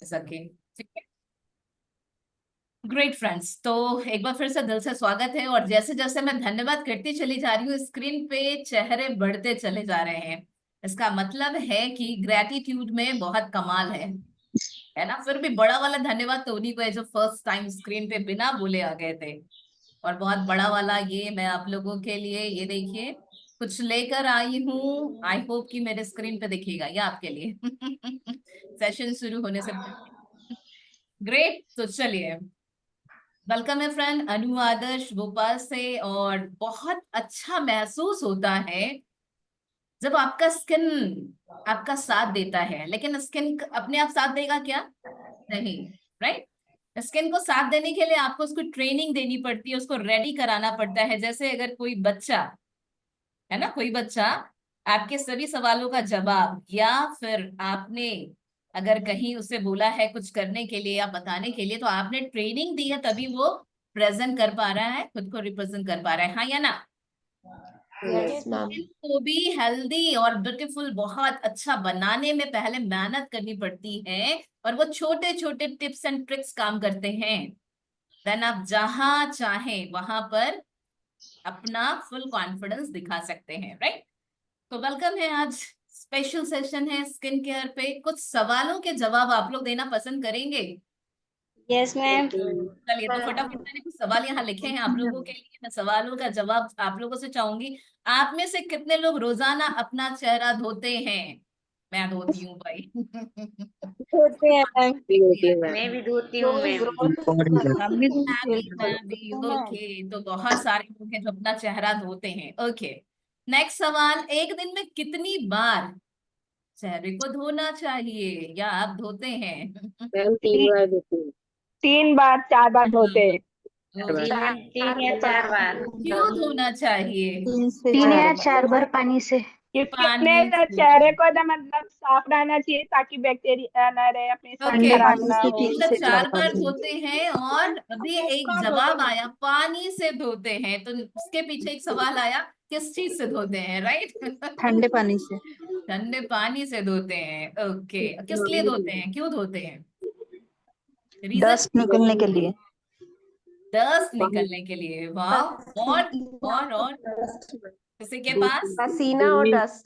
सके। ठीक है, ग्रेट फ्रेंड्स। तो एक बार फिर से दिल से स्वागत है, और जैसे जैसे मैं धन्यवाद करती चली जा रही हूँ, स्क्रीन पे चेहरे बढ़ते चले जा रहे हैं। इसका मतलब है कि ग्रेटिट्यूड में बहुत कमाल है ना। फिर भी बड़ा वाला धन्यवाद तो उन्हीं को है जो फर्स्ट टाइम स्क्रीन पे बिना बोले आ गए थे। और बहुत बड़ा वाला ये मैं आप लोगों के लिए, ये देखिए, कुछ लेकर आई हूँ। आई होप कि मेरे स्क्रीन पे दिखेगा, ये आपके लिए सेशन शुरू होने से पहले। ग्रेट, तो चलिए, वेलकम है फ्रेंड अनु आदर्श भोपाल से। और बहुत अच्छा महसूस होता है जब आपका स्किन आपका साथ देता है। लेकिन स्किन अपने आप साथ देगा क्या? नहीं, राइट। स्किन को साथ देने के लिए आपको उसको ट्रेनिंग देनी पड़ती है, उसको रेडी कराना पड़ता है। जैसे अगर कोई बच्चा है ना, कोई बच्चा आपके सभी सवालों का जवाब, या फिर आपने अगर कहीं उसे बोला है कुछ करने के लिए या बताने के लिए, तो आपने ट्रेनिंग दी है, तभी वो प्रेजेंट कर पा रहा है, खुद को रिप्रेजेंट कर पा रहा है। हाँ या ना? Yes ma'am. को भी हेल्दी और ब्यूटीफुल बहुत अच्छा बनाने में पहले मेहनत करनी पड़ती है, और वो छोटे छोटे टिप्स एंड ट्रिक्स काम करते हैं। देन आप जहां चाहें वहां पर अपना फुल कॉन्फिडेंस दिखा सकते हैं, राइट। तो वेलकम है, आज स्पेशल सेशन है स्किन केयर पे। कुछ सवालों के जवाब आप लोग देना पसंद करेंगे? Yes ma'am. चलिए, तो फटाफट मैंने कुछ सवाल यहाँ लिखे हैं आप लोगों के लिए। मैं सवालों का जवाब आप लोगों से चाहूंगी। आप में से कितने लोग रोजाना अपना चेहरा धोते हैं? मैं धोती हूँ भाई धोते हैं मैम। मैं भी धोती हूँ मैम। हम भी धोते मैं भी। ओके, तो बहुत सारे लोग हैं जो अपना चेहरा धोते हैं। ओके, नेक्स्ट सवाल, एक दिन में कितनी बार चेहरे को धोना चाहिए, या आप धोते हैं? मैम 3 बार धोती हूँ। 3 बार 4 बार धोते हैं। ओके, तीन या 4 बार। क्यों धोना चाहिए? 3 या 4 बार पानी से। क्योंकि अपने पानी से। चेहरे को ना मतलब साफ रहना चाहिए ताकि बैक्टीरिया ना रहे, अपनी स्किन ओके, ठंडे खराब पानी ना से हो। मतलब 3 से 4 बार चार बार धोते हैं, और अभी एक जवाब आया पानी से धोते हैं, तो उसके पीछे एक सवाल आया, किस चीज से धोते हैं, राइट ठंडे पानी से। ठंडे पानी से धोते हैं। ओके, किस लिए धोते हैं, क्यों धोते हैं? रीजन? डस्ट निकलने के लिए। दस्त निकलने के लिए, वाह। और किसी के पास? पसीना और डस्ट।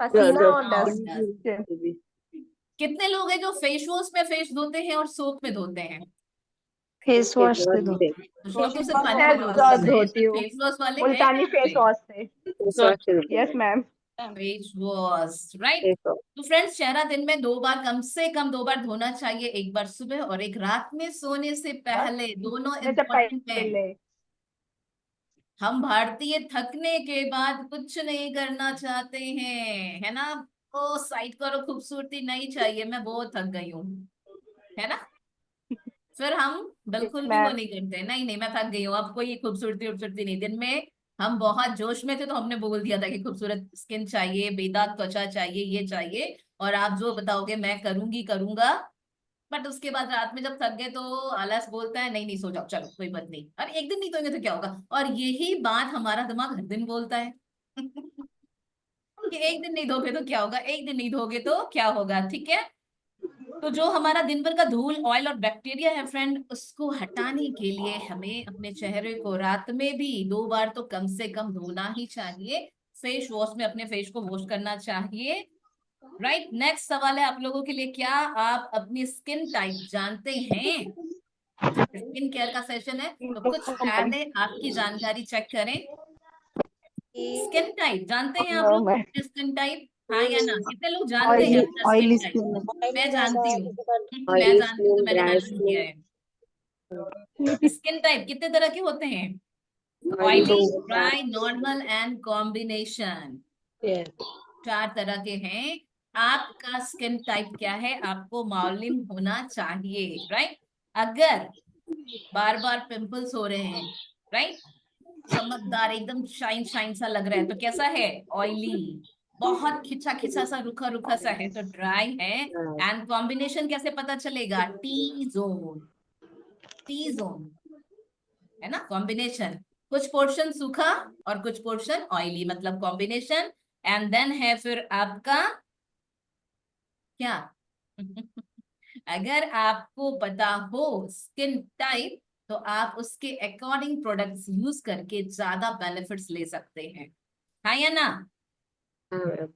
पसीना और और डस्ट। dust। कितने लोग हैं जो फेस वॉश में फेस धोते हैं और सोप में धोते हैं? फेस वॉश से धो। कुछ लोग तो सिर्फ पानी मैं में धोते हैं, धोती हूँ फेस वॉश वाले हैं मुल्तानी यहाँ फेस पे? वॉश से। Yes ma'am. Face wash, right. तो फ्रेंड्स, चेहरा दिन में 2 बार, कम से कम 2 बार धोना चाहिए। एक बार सुबह और एक रात में सोने से पहले, दोनों जैसे इम्पोर्टेंट है। पहले। हम भारतीय थकने के बाद कुछ नहीं करना चाहते हैं, है ना। ओ साइड करो, खूबसूरती नहीं चाहिए, मैं बहुत थक गई हूँ, है ना। फिर हम यस बिल्कुल भी वो मैम। नहीं करते, नहीं नहीं मैं थक गई हूँ, अब कोई खूबसूरती खूबसूरती नहीं। दिन में हम बहुत जोश में थे, तो हमने बोल दिया था कि खूबसूरत स्किन चाहिए, बेदाग त्वचा चाहिए, ये चाहिए, और आप जो बताओगे मैं करूंगी करूंगा। बट उसके बाद रात में जब थक गए तो आलस बोलता है, नहीं नहीं सो जाओ, चलो कोई बात नहीं, और एक दिन नहीं धोएंगे तो क्या होगा। और यही बात हमारा दिमाग हर दिन बोलता है कि एक दिन नहीं धोगे तो क्या होगा, एक दिन नहीं धोगे तो क्या होगा, ठीक है। तो जो हमारा दिन भर का धूल, ऑयल और बैक्टीरिया है फ्रेंड, उसको हटाने के लिए हमें अपने चेहरे को रात में भी 2 बार तो कम से कम धोना ही चाहिए। फेस वॉश में अपने फेस को वॉश करना चाहिए, राइट। नेक्स्ट सवाल है आप लोगों के लिए, क्या आप अपनी स्किन टाइप जानते हैं? स्किन केयर का सेशन है, तो कुछ पहले आपकी जानकारी चेक करें। स्किन टाइप जानते हैं आप नो लोग? मैम। स्किन टाइप, हाँ या ना? कितने लोग जानते हैं ऑयली अपना स्किन ऑयली टाइप? स्किन। मैं जानती हूँ मैं ऑयली जानती हूँ, तो स्किन, मैंने ड्राई मेंशन किया स्किन। है। स्किन टाइप कितने तरह के होते हैं? ऑयली ऑयली, दो। Dry, normal and combination. 4 तरह के हैं। आपका स्किन टाइप क्या है, आपको मालूम होना चाहिए, राइट। अगर बार बार पिंपल्स हो रहे हैं, राइट, चमकदार एकदम शाइन शाइन सा लग रहा है, तो कैसा है? ऑयली। बहुत खिंचा खिंचा सा, रुखा रुखा सा है, तो ड्राई है। एंड कॉम्बिनेशन कैसे पता चलेगा? टी जोन, टी जोन, है ना कॉम्बिनेशन। कुछ पोर्शन सूखा और कुछ पोर्शन ऑयली, मतलब कॉम्बिनेशन। एंड देन है फिर आपका क्या अगर आपको पता हो स्किन टाइप तो आप उसके अकॉर्डिंग प्रोडक्ट्स यूज करके ज्यादा बेनिफिट्स ले सकते हैं, हाँ या ना? हाँ मैम।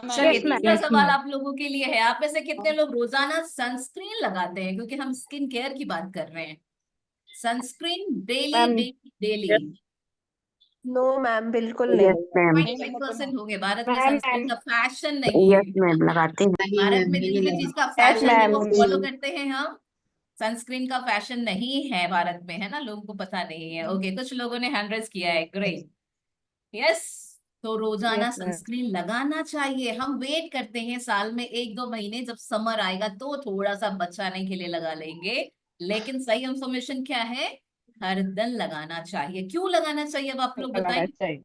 चलिए Yes, ma'am. तीसरा सवाल आप लोगों के लिए है, आप में से कितने लोग रोजाना सनस्क्रीन लगाते हैं? क्योंकि हम स्किन केयर की बात कर रहे हैं। Sunscreen daily Ma'am. Daily daily? No ma'am, बिल्कुल नहीं। Yes ma'am. 25% हो गए। भारत में Ma'am, सनस्क्रीन ma'am. का फैशन नहीं है। यस मैम लगाते हैं। भारत में जिस भी चीज का Yes, फैशन है वो ma'am. फॉलो करते हैं हम। सनस्क्रीन का फैशन नहीं है भारत में, है ना, लोगों को पता नहीं है। ओके, कुछ लोगों ने हैंड रेज किया है, ग्रेट। यस, तो रोजाना Yes, ma'am. सनस्क्रीन लगाना चाहिए। हम वेट करते हैं साल में 1-2 महीने, जब समर आएगा तो थोड़ा सा बचाने के लिए लगा लेंगे, लेकिन सही इंफॉर्मेशन क्या है, हर दिन लगाना चाहिए। क्यों लगाना चाहिए अब आप लोग लगाना बताएं, चाहिए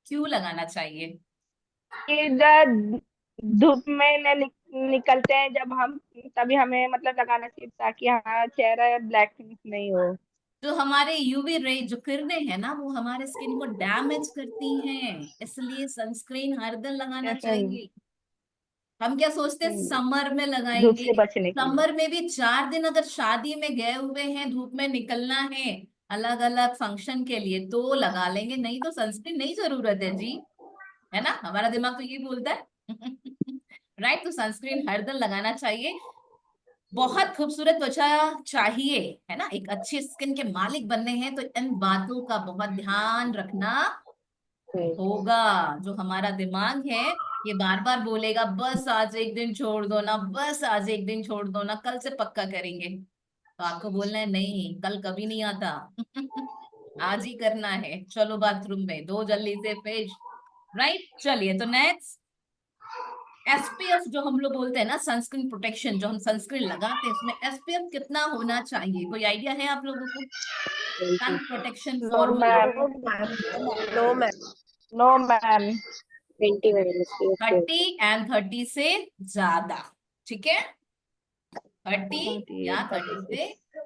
क्यों लगाना चाहिए? कि जब धूप में न निकलते हैं जब हम, तभी हमें मतलब लगाना चाहिए ताकि हमारा चेहरा ब्लैक नहीं हो। जो हमारे यूवी रे जो किरणें हैं ना, वो हमारे स्किन को डैमेज करती हैं, इसलिए सनस्क्रीन हर दिन लगाना Yes, ma'am. चाहिए। हम क्या सोचते हैं समर में धूप लगाएंगे, से बचने के लिए। समर में भी 4 दिन अगर शादी में गए हुए हैं, धूप में निकलना है अलग अलग फंक्शन के लिए, तो लगा लेंगे, नहीं तो सनस्क्रीन नहीं जरूरत है जी, है ना? हमारा दिमाग तो ये बोलता है। राइट, तो सनस्क्रीन हर दिन लगाना चाहिए। बहुत खूबसूरत त्वचा चाहिए, है ना, एक अच्छी स्किन के मालिक बनने हैं तो इन बातों का बहुत ध्यान रखना होगा। जो हमारा दिमाग है ये बार बार बोलेगा बस आज एक दिन छोड़ दो ना, बस आज एक दिन छोड़ दो ना, कल से पक्का करेंगे। तो आपको बोलना है नहीं, कल कभी नहीं आता। आज ही करना है। चलो बाथरूम में दो जल्दी से पेश। राइट, चलिए तो नेक्स्ट, एसपीएफ जो हम लोग बोलते हैं ना, सनस्क्रीन प्रोटेक्शन, जो हम सनस्क्रीन लगाते हैं उसमें एसपीएफ कितना होना चाहिए, कोई आइडिया है आप लोगों को? Sun protection no formula ma'am, no ma'am, no ma'am. No ma'am. 20 30 and 30 से ज्यादा, ठीक है? 30 या 30 से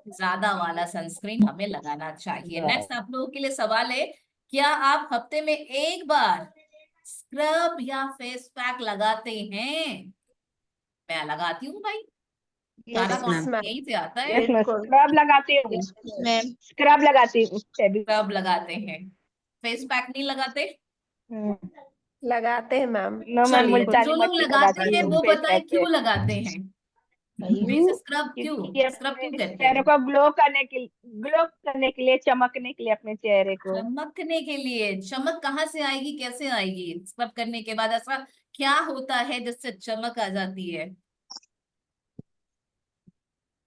ज्यादा वाला सनस्क्रीन हमें लगाना चाहिए। नेक्स्ट आप लोगों के लिए सवाल है, क्या आप हफ्ते में एक बार स्क्रब या फेस पैक लगाते हैं? मैं लगाती हूँ भाई, सारा Yes, ma'am. कॉन्सेप्ट यहीं से आता है। यस मैम, बिल्कुल। स्क्रब लगाती हूँ। मैम स्क्रब लगाती हूँ स्क्रब लगाते हैं, फेस पैक नहीं लगाते? लगाते हैं मैम। नो मैम, चलिए, तो मुल्तानी जो लोग मट्टी लगाते लगाती हैं हूँ वो फेस बताएं पैक पे। क्यों लगाते हैं, फेस स्क्रब क्यों, क्योंकि स्क्रब क्यों अपने करते चेहरे हैं? को ग्लो करने के लिए, चमकने के लिए अपने चेहरे को। चमकने के लिए। चमक कहाँ से आएगी, कैसे आएगी? स्क्रब करने के बाद ऐसा क्या होता है जिससे चमक आ जाती है?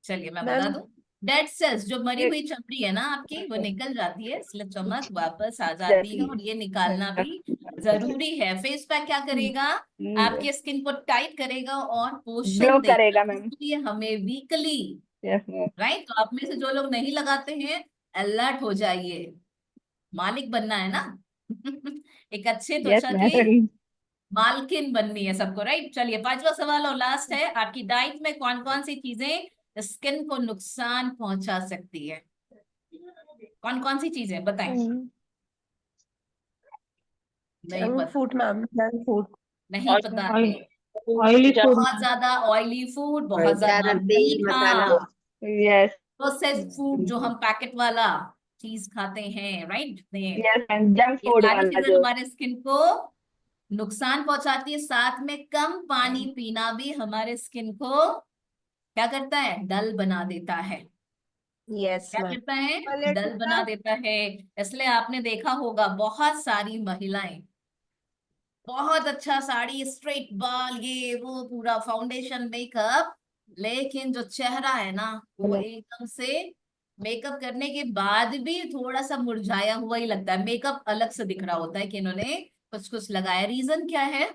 चलिए मैं बता मैम दूं, डेड सेल्स, जो मरी हुई चमड़ी है ना आपकी, वो निकल जाती है, इसलिए चमक वापस आ जाती है, और ये निकालना भी जरूरी है। फेस पैक क्या करेगा, आपके स्किन को टाइट करेगा और ग्लो पोषण देगा, करेगा मैम। इसलिए हमें वीकली, यस मैम। राइट, तो आप में से जो लोग नहीं लगाते हैं, अलर्ट हो जाइए, मालिक बनना है ना। एक अच्छे यस त्वचा के मैम। मालकिन बननी है सबको, राइट। चलिए पांचवा सवाल और लास्ट है, आपकी डाइट में कौन कौन सी चीजें स्किन को नुकसान पहुंचा सकती है? कौन कौन सी चीजें बताएं? नहीं जंक पता? Food ma'am, junk food. नहीं पता है? ऑयली फूड बहुत ज्यादा ऑयली फूड, बहुत ज्यादा ज्यादा तेल मीठा, मसाला। यस। प्रोसेस्ड फूड जो हम पैकेट वाला चीज खाते हैं, राइट, यस मैम, जंक ये फूड सारी वाला चीजें जो। हमारे स्किन को नुकसान पहुंचाती है। साथ में कम पानी पीना भी हमारे स्किन को क्या करता है, डल बना देता है। यस क्या मैम। करता है, डल बना देता है। इसलिए आपने देखा होगा बहुत सारी महिलाएं बहुत अच्छा साड़ी, स्ट्रेट बाल, ये वो पूरा फाउंडेशन मेकअप, लेकिन जो चेहरा है ना वो एकदम से मेकअप करने के बाद भी थोड़ा सा मुरझाया हुआ ही लगता है। मेकअप अलग से दिख रहा होता है कि इन्होंने कुछ कुछ लगाया। रीजन क्या है,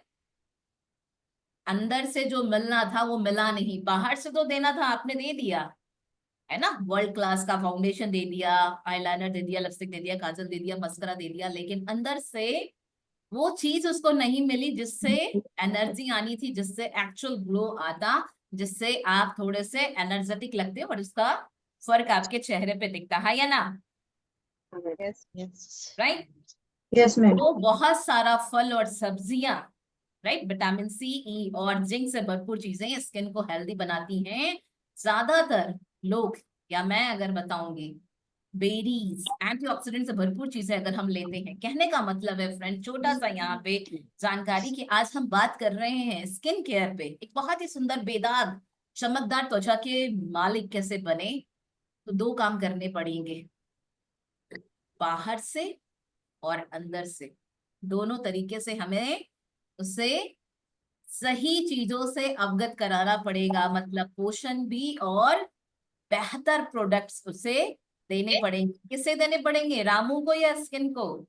अंदर से जो मिलना था वो मिला नहीं। बाहर से तो देना था, आपने दे दिया, है ना, वर्ल्ड क्लास का फाउंडेशन दे दिया, आईलाइनर दे दिया, लिपस्टिक दे दिया, काजल दे दिया, मस्करा दे दिया, लेकिन अंदर से वो चीज उसको नहीं मिली जिससे एनर्जी आनी थी, जिससे एक्चुअल ग्लो आता, जिससे आप थोड़े से एनर्जेटिक लगते हो और उसका फर्क आपके चेहरे पे दिखता है या ना, yes yes. Right. Yes ma'am तो बहुत सारा फल और सब्जियां, राइट, विटामिन सी, ई और जिंक से भरपूर चीजें स्किन को हेल्दी बनाती हैं। ज्यादातर लोग, या मैं अगर बताऊंगी, बेरीज, एंटीऑक्सीडेंट से भरपूर चीजें अगर हम लेते हैं। कहने का मतलब है फ्रेंड, छोटा सा यहाँ पे जानकारी कि आज हम बात कर रहे हैं स्किन केयर पे, एक बहुत ही सुंदर बेदाग चमकदार त्वचा के मालिक कैसे बने। तो दो काम करने पड़ेंगे, बाहर से और अंदर से, दोनों तरीके से हमें उसे सही चीजों से अवगत कराना पड़ेगा। मतलब पोषण भी और बेहतर प्रोडक्ट्स उसे देने पड़ेंगे। किससे देने पड़ेंगे, रामू को या स्किन को?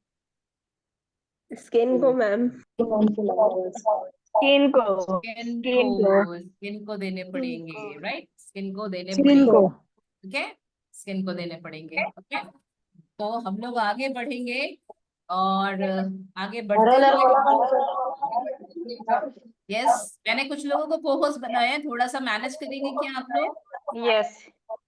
स्किन को मैम। स्किन को। स्किन स्किन को। को, स्किन को देने पड़ेंगे, राइट, स्किन को देने स्किन पड़ेंगे। को। ठीक है, स्किन को देने पड़ेंगे। ओके, तो हम लोग आगे बढ़ेंगे और आगे बढ़ते हुए, यस, मैंने कुछ लोगों को को होस्ट बनाया है, थोड़ा सा मैनेज करेंगे क्या आप लोग? Yes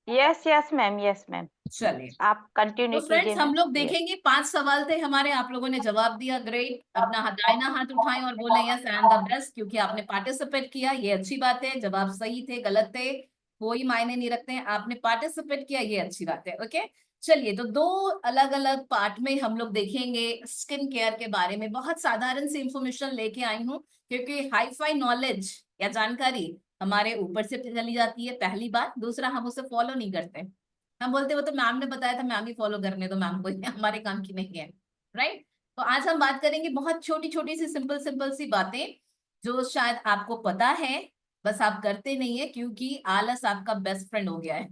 yes yes ma'am, yes ma'am, चलिए, आप कंटिन्यू तो कीजिए फ्रेंड्स हम मैम। लोग यस। देखेंगे, 5 सवाल थे हमारे, आप लोगों ने जवाब दिया, ग्रेट। अपना दाहिना हाथ उठाएं और बोले यस एंड द बेस्ट, क्योंकि आपने पार्टिसिपेट किया, ये अच्छी बात है। जवाब सही थे गलत थे कोई मायने नहीं रखते हैं, आपने पार्टिसिपेट किया, ये अच्छी बात है। ओके, चलिए, तो दो अलग अलग पार्ट में हम लोग देखेंगे स्किन केयर के बारे में। बहुत साधारण सी इंफॉर्मेशन लेके आई हूँ, क्योंकि हाई फाई नॉलेज या जानकारी हमारे ऊपर से चली जाती है, पहली बात। दूसरा, हम उसे फॉलो नहीं करते, हम बोलते वो तो मैम ने बताया था, मैम ही फॉलो करने दो, मैम को हमारे काम की नहीं है, राइट। तो आज हम बात करेंगे बहुत छोटी छोटी सी सिंपल सिंपल सी बातें, जो शायद आपको पता है, बस आप करते नहीं है, क्योंकि आलस आपका बेस्ट फ्रेंड हो गया है।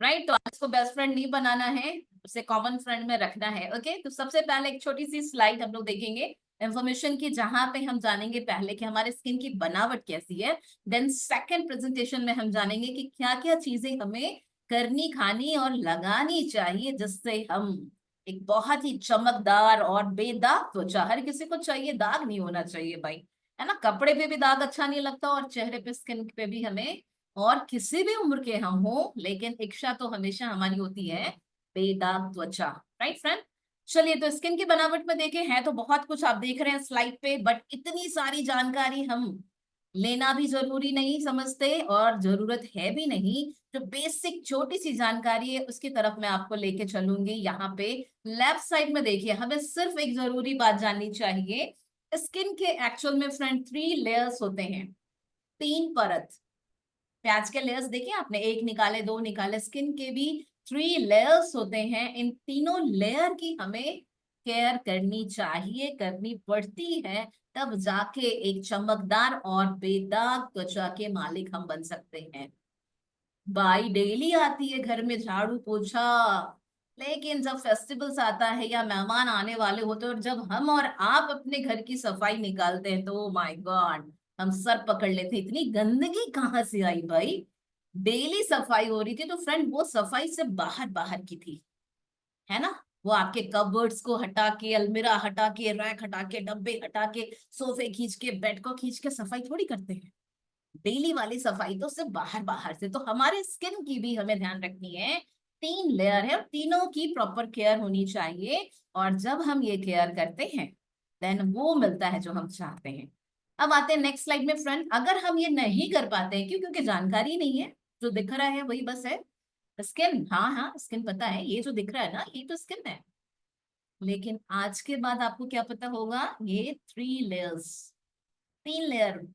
राइट, तो आज को बेस्ट फ्रेंड नहीं बनाना है, उसे कॉमन फ्रेंड में रखना है। ओके, तो सबसे पहले एक छोटी सी स्लाइड हम लोग देखेंगे इंफॉर्मेशन की, जहां पे हम जानेंगे पहले कि हमारे स्किन की बनावट कैसी है। देन सेकंड प्रेजेंटेशन में हम जानेंगे कि क्या क्या चीजें हमें करनी, खानी और लगानी चाहिए, जिससे हम एक बहुत ही चमकदार और बेदाग त्वचा, हर किसी को चाहिए, दाग नहीं होना चाहिए भाई, है ना। कपड़े पे भी दाग अच्छा नहीं लगता, और चेहरे पे, स्किन पे भी हमें, और किसी भी उम्र के हम हो, लेकिन इच्छा तो हमेशा हमारी होती है बेदाग त्वचा, राइट फ्रेंड। चलिए, तो स्किन की बनावट में देखें, है तो बहुत कुछ आप देख रहे हैं स्लाइड पे, बट इतनी सारी जानकारी हम लेना भी जरूरी नहीं समझते, और जरूरत है भी नहीं। जो बेसिक छोटी सी जानकारी है, उसकी तरफ मैं आपको लेके चलूंगी। यहाँ पे लेफ्ट साइड में देखिए, हमें सिर्फ एक जरूरी बात जाननी चाहिए, स्किन के एक्चुअल में फ्रेंड 3 लेयर्स होते हैं, 3 परत। प्याज के लेयर्स देखे आपने, एक निकाले, दो निकाले, स्किन के भी 3 लेयर्स होते हैं। इन तीनों लेयर की हमें केयर करनी चाहिए, करनी पड़ती है, तब जाके एक चमकदार और बेदाग त्वचा के मालिक हम बन सकते हैं। बाई डेली आती है घर में झाड़ू पोछा, लेकिन जब फेस्टिवल्स आता है या मेहमान आने वाले होते हैं, और जब हम और आप अपने घर की सफाई निकालते हैं, तो माय गॉड, हम सर पकड़ लेते हैं, इतनी गंदगी कहाँ से आई भाई। डेली सफाई हो रही थी, तो फ्रेंड वो सफाई से बाहर बाहर की थी, है ना। वो आपके कबर्ड्स को हटा के, अलमीरा हटा के, रैक हटा के, डब्बे हटा के, सोफे खींच के, बेड को खींच के सफाई थोड़ी करते हैं। डेली वाली सफाई तो सिर्फ बाहर बाहर से। तो हमारे स्किन की भी हमें ध्यान रखनी है, 3 लेयर है, और तीनों की प्रॉपर केयर होनी चाहिए। और जब हम ये केयर करते हैं, देन वो मिलता है जो हम चाहते हैं। अब आते हैं नेक्स्ट स्लाइड में फ्रेंड। अगर हम ये नहीं कर पाते हैं, क्यों? क्योंकि जानकारी नहीं है, जो दिख रहा है वही बस है स्किन। हाँ हाँ, स्किन पता है, ये जो दिख रहा है ना, ये तो स्किन है। लेकिन आज के बाद आपको क्या पता होगा, ये 3 लेयर्स, 3 लेयर,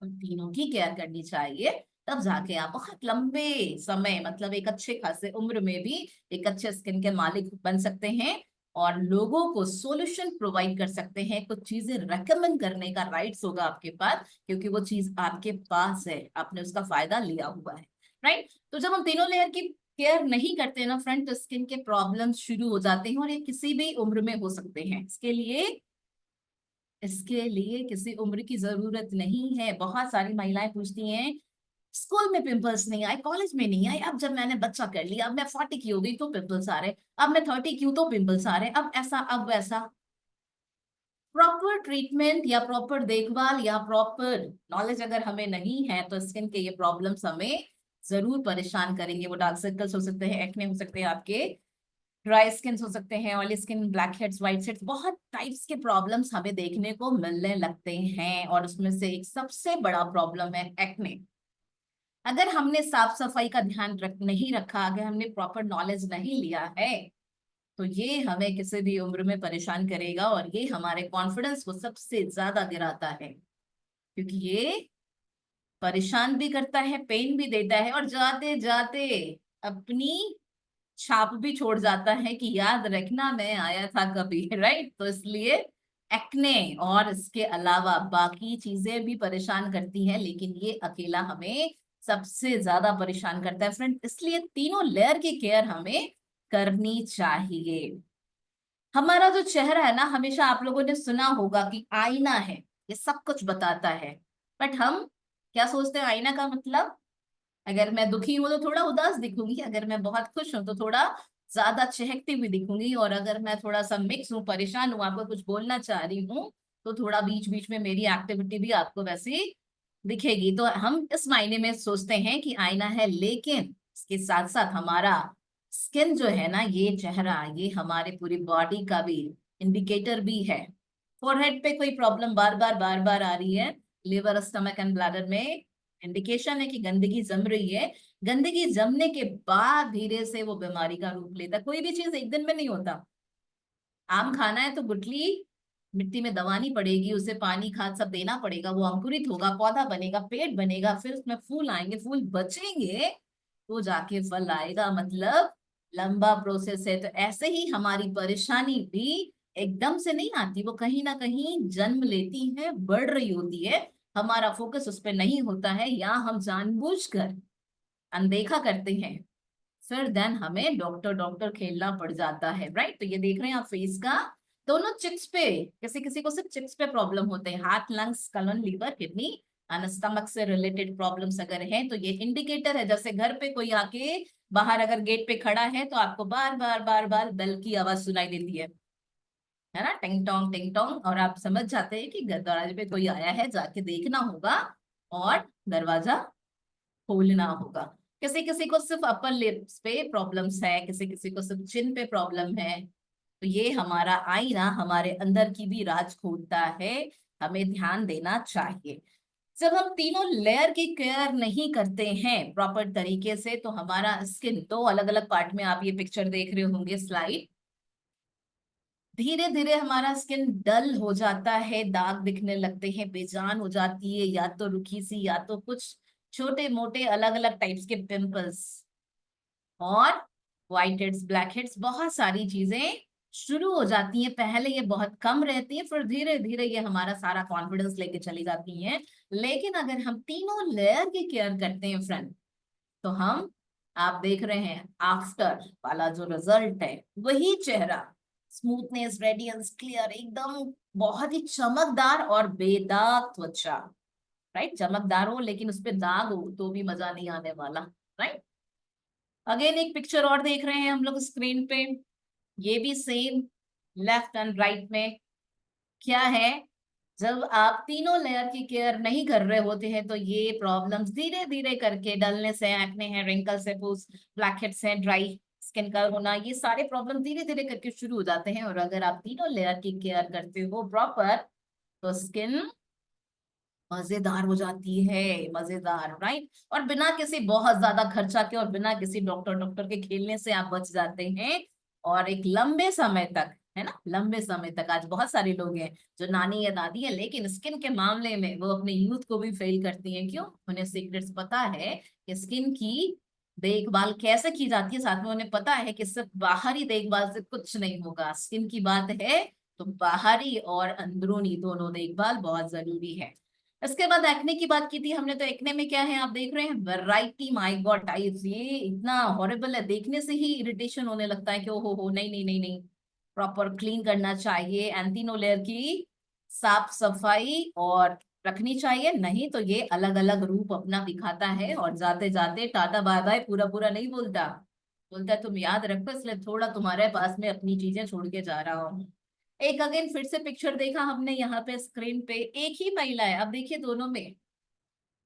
उन तीनों की केयर करनी चाहिए। तब जाके आप बहुत लंबे समय, मतलब एक अच्छे खासे उम्र में भी एक अच्छे स्किन के मालिक बन सकते हैं, और लोगों को सॉल्यूशन प्रोवाइड कर सकते हैं। कुछ चीजें रेकमेंड करने का राइट्स होगा आपके पास, क्योंकि वो चीज आपके पास है, आपने उसका फायदा लिया हुआ है, राइट। तो जब हम तीनों लेयर की केयर नहीं करते ना फ्रेंड, तो स्किन के प्रॉब्लम्स शुरू हो जाते हैं, और ये किसी भी उम्र में हो सकते हैं। इसके लिए किसी उम्र की जरूरत नहीं है। बहुत सारी महिलाएं पूछती हैं, स्कूल में पिंपल्स नहीं आए, कॉलेज में नहीं आए, अब जब मैंने बच्चा कर लिया, अब मैं 40 की हो गई तो पिंपल्स आ रहे, अब मैं 30 की हूं तो पिंपल्स आ रहे, अब ऐसा अब वैसा। प्रॉपर ट्रीटमेंट या प्रॉपर देखभाल या प्रॉपर नॉलेज अगर हमें नहीं है, तो स्किन के ये प्रॉब्लम्स हमें जरूर परेशान करेंगे। वो डार्क सर्कल्स हो सकते हैं, एक्ने हो सकते हैं, आपके ड्राई स्किन हो सकते हैं, oily skin, black heads, white heads, बहुत टाइप्स के प्रॉब्लम्स हमें देखने को मिलने लगते हैं। और उसमें से एक सबसे बड़ा प्रॉब्लम है एक्ने। अगर हमने साफ सफाई का ध्यान नहीं रखा, अगर हमने प्रॉपर नॉलेज नहीं लिया है, तो ये हमें किसी भी उम्र में परेशान करेगा और ये हमारे कॉन्फिडेंस को सबसे ज्यादा गिराता है, क्योंकि ये परेशान भी करता है, पेन भी देता है और जाते जाते अपनी छाप भी छोड़ जाता है कि याद रखना मैं आया था कभी। राइट? तो इसलिए एक्ने और इसके अलावा बाकी चीजें भी परेशान करती हैं, लेकिन ये अकेला हमें सबसे ज्यादा परेशान करता है फ्रेंड। इसलिए तीनों लेयर की केयर हमें करनी चाहिए। हमारा जो चेहरा है ना, हमेशा आप लोगों ने सुना होगा कि आईना है, ये सब कुछ बताता है। बट हम क्या सोचते हैं आईना का मतलब? अगर मैं दुखी हूं तो थोड़ा उदास दिखूंगी, अगर मैं बहुत खुश हूं तो थोड़ा ज्यादा चहकती हुई दिखूंगी, और अगर मैं थोड़ा सा मिक्स हूँ, परेशान हूँ, आपको कुछ बोलना चाह रही हूँ, तो थोड़ा बीच बीच में मेरी एक्टिविटी भी आपको वैसी दिखेगी। तो हम इस मायने में सोचते हैं कि आईना है, लेकिन इसके साथ साथ हमारा स्किन जो है ना, ये चेहरा, ये हमारे पूरी बॉडी का भी इंडिकेटर भी है। फोरहेड पे कोई प्रॉब्लम बार बार आ रही है, लिवर, स्टमक एंड ब्लैडर में, इंडिकेशन है कि गंदगी जम रही है। गंदगी जमने के बाद धीरे से वो बीमारी का रूप लेता है। कोई भी चीज एक दिन में नहीं होता। आम खाना है तो गुठली मिट्टी में दबानी पड़ेगी, उसे पानी खाद सब देना पड़ेगा, वो अंकुरित होगा, पौधा बनेगा, पेड़ बनेगा, फिर उसमें फूल आएंगे, फूल बचेंगे, तो जाके फल आएगा। मतलब लंबा प्रोसेस है। तो ऐसे ही हमारी परेशानी भी एकदम से नहीं आती, वो कहीं ना कहीं जन्म लेती है, बढ़ रही होती है। हमारा फोकस उस पर नहीं होता है, या हम जानबूझकर अनदेखा करते हैं, फिर देन हमें डॉक्टर डॉक्टर खेलना पड़ जाता है। राइट? तो ये देख रहे हैं आप फेस का दोनों चिक्स पे, किसी किसी को सिर्फ चिक्स पे प्रॉब्लम होते हैं, heart, lungs, colon, liver, kidney and stomach से रिलेटेड प्रॉब्लम्स अगर हैं, तो ये इंडिकेटर है। जैसे घर पे कोई आके बाहर अगर गेट पे खड़ा है, तो आपको बार बार बेल की आवाज सुनाई देती है ना, टिंग टोंग, और आप समझ जाते हैं कि दरवाजे पे कोई आया है, जाके देखना होगा और दरवाजा खोलना होगा। किसी किसी को सिर्फ अपर लिप्स पे प्रॉब्लम्स है, किसी किसी को सिर्फ चिन पे प्रॉब्लम है। तो ये हमारा आईना हमारे अंदर की भी राज खोलता है, हमें ध्यान देना चाहिए। जब हम तीनों लेयर की केयर नहीं करते हैं प्रॉपर तरीके से, तो हमारा स्किन दो अलग अलग पार्ट में, आप ये पिक्चर देख रहे होंगे स्लाइड, धीरे धीरे हमारा स्किन डल हो जाता है, दाग दिखने लगते हैं, बेजान हो जाती है, या तो रुखी सी, या तो कुछ छोटे मोटे अलग अलग टाइप्स के पिंपल्स और व्हाइट हेड्स, ब्लैक हेड्स, बहुत सारी चीजें शुरू हो जाती हैं। पहले ये बहुत कम रहती है, फिर धीरे धीरे ये हमारा सारा कॉन्फिडेंस लेके चली जाती हैं। लेकिन अगर हम तीनों लेयर की केयर करते हैं फ्रेंड, तो हम, आप देख रहे हैं आफ्टर वाला जो रिजल्ट है, वही चेहरा, स्मूथनेस, रेडियंस, क्लियर, एकदम बहुत ही चमकदार और बेदाग त्वचा। राइट? चमकदार हो लेकिन उस पे दाग हो तो भी मजा नहीं आने वाला। राइट? अगेन एक पिक्चर और देख रहे हैं हम लोग स्क्रीन पे, ये भी सेम, लेफ्ट एंड राइट में। क्या है, जब आप तीनों लेयर की केयर नहीं कर रहे होते हैं, तो ये प्रॉब्लम्स धीरे धीरे करके, डलनेस है, एक्ने है, रिंकल्स है, ब्लैकहेड्स है, ड्राई स्किन का होना, ये सारे प्रॉब्लम धीरे धीरे करके शुरू हो जाते हैं। और अगर आप तीनों लेयर की केयर करते हो प्रॉपर, तो स्किन मजेदार हो जाती है, मजेदार। राइट? और बिना किसी बहुत ज्यादा खर्चा के और बिना किसी डॉक्टर डॉक्टर के खेलने से आप बच जाते हैं। और एक लंबे समय तक, है ना, लंबे समय तक, आज बहुत सारे लोग हैं जो नानी या दादी है, लेकिन स्किन के मामले में वो अपने यूथ को भी फेल करती हैं। क्यों? उन्हें सीक्रेट्स पता है कि स्किन की देखभाल कैसे की जाती है, साथ में उन्हें पता है कि सिर्फ बाहरी देखभाल से कुछ नहीं होगा। स्किन की बात है तो बाहरी और अंदरूनी दोनों देखभाल बहुत जरूरी है। इसके बाद एक्ने की बात की थी हमने, तो एक्ने में क्या है, आप देख रहे हैं वैरायटी, माय गॉड टाइप्स, ये इतना हॉरिबल है, देखने से ही इरिटेशन होने लगता है कि ओ हो, नहीं नहीं नहीं नहीं, प्रॉपर क्लीन करना चाहिए, एंड तीनों लेयर की साफ सफाई और रखनी चाहिए, नहीं तो ये अलग अलग रूप अपना दिखाता है। और जाते जाते टाटा बाय बाय पूरा पूरा नहीं बोलता, बोलता है तुम याद रखो, इसलिए थोड़ा तुम्हारे पास में अपनी चीजें छोड़ के जा रहा हूँ। एक अगेन फिर से पिक्चर देखा हमने यहाँ पे स्क्रीन पे, एक ही महिला है, अब देखिए दोनों में,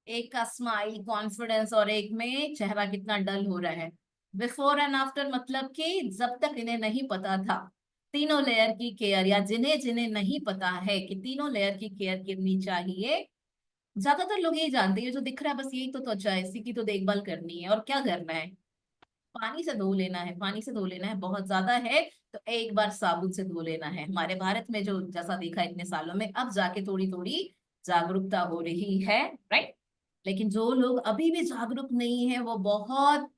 एक का स्माइल, कॉन्फिडेंस, और एक में चेहरा कितना डल हो रहा है। बिफोर एंड आफ्टर, मतलब कि जब तक इन्हें नहीं पता था तीनों लेयर की केयर, या जिन्हें जिन्हें नहीं पता है कि तीनों लेयर की केयर करनी चाहिए, ज्यादातर लोग यही जानते हैं, जो दिख रहा है बस यही तो त्वचा है, इसी की तो देखभाल करनी है और क्या करना है, पानी से धो लेना है, पानी से धो लेना है, बहुत ज्यादा है तो एक बार साबुन से धो लेना है। हमारे भारत में जो जैसा देखा इतने सालों में, अब जाके थोड़ी थोड़ी जागरूकता हो रही है, राइट। लेकिन जो लोग अभी भी जागरूक नहीं है वो बहुत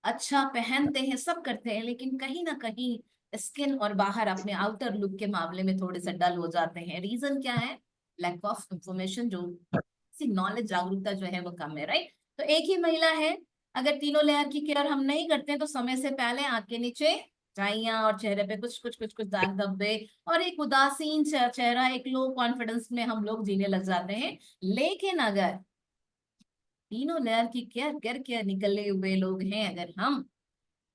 अच्छा पहनते हैं, सब करते हैं, लेकिन कहीं ना कहीं स्किन और बाहर अपने आउटर लुक के मामले में थोड़े से डल हो जाते हैं। रीजन क्या है? लैक ऑफ इंफॉर्मेशन, जो नॉलेज, जागरूकता जो है वो कम है, राइट। तो एक ही महिला है, अगर तीनों लेयर की केयर हम नहीं करते हैं तो समय से पहले आंख के नीचे झाइयां और चेहरे पे कुछ कुछ कुछ कुछ दाग धब्बे और एक उदासीन चेहरा, एक लो कॉन्फिडेंस में हम लोग जीने लग जाते हैं। लेकिन अगर तीनों लेयर की केयर करके निकले हुए लोग हैं अगर हम,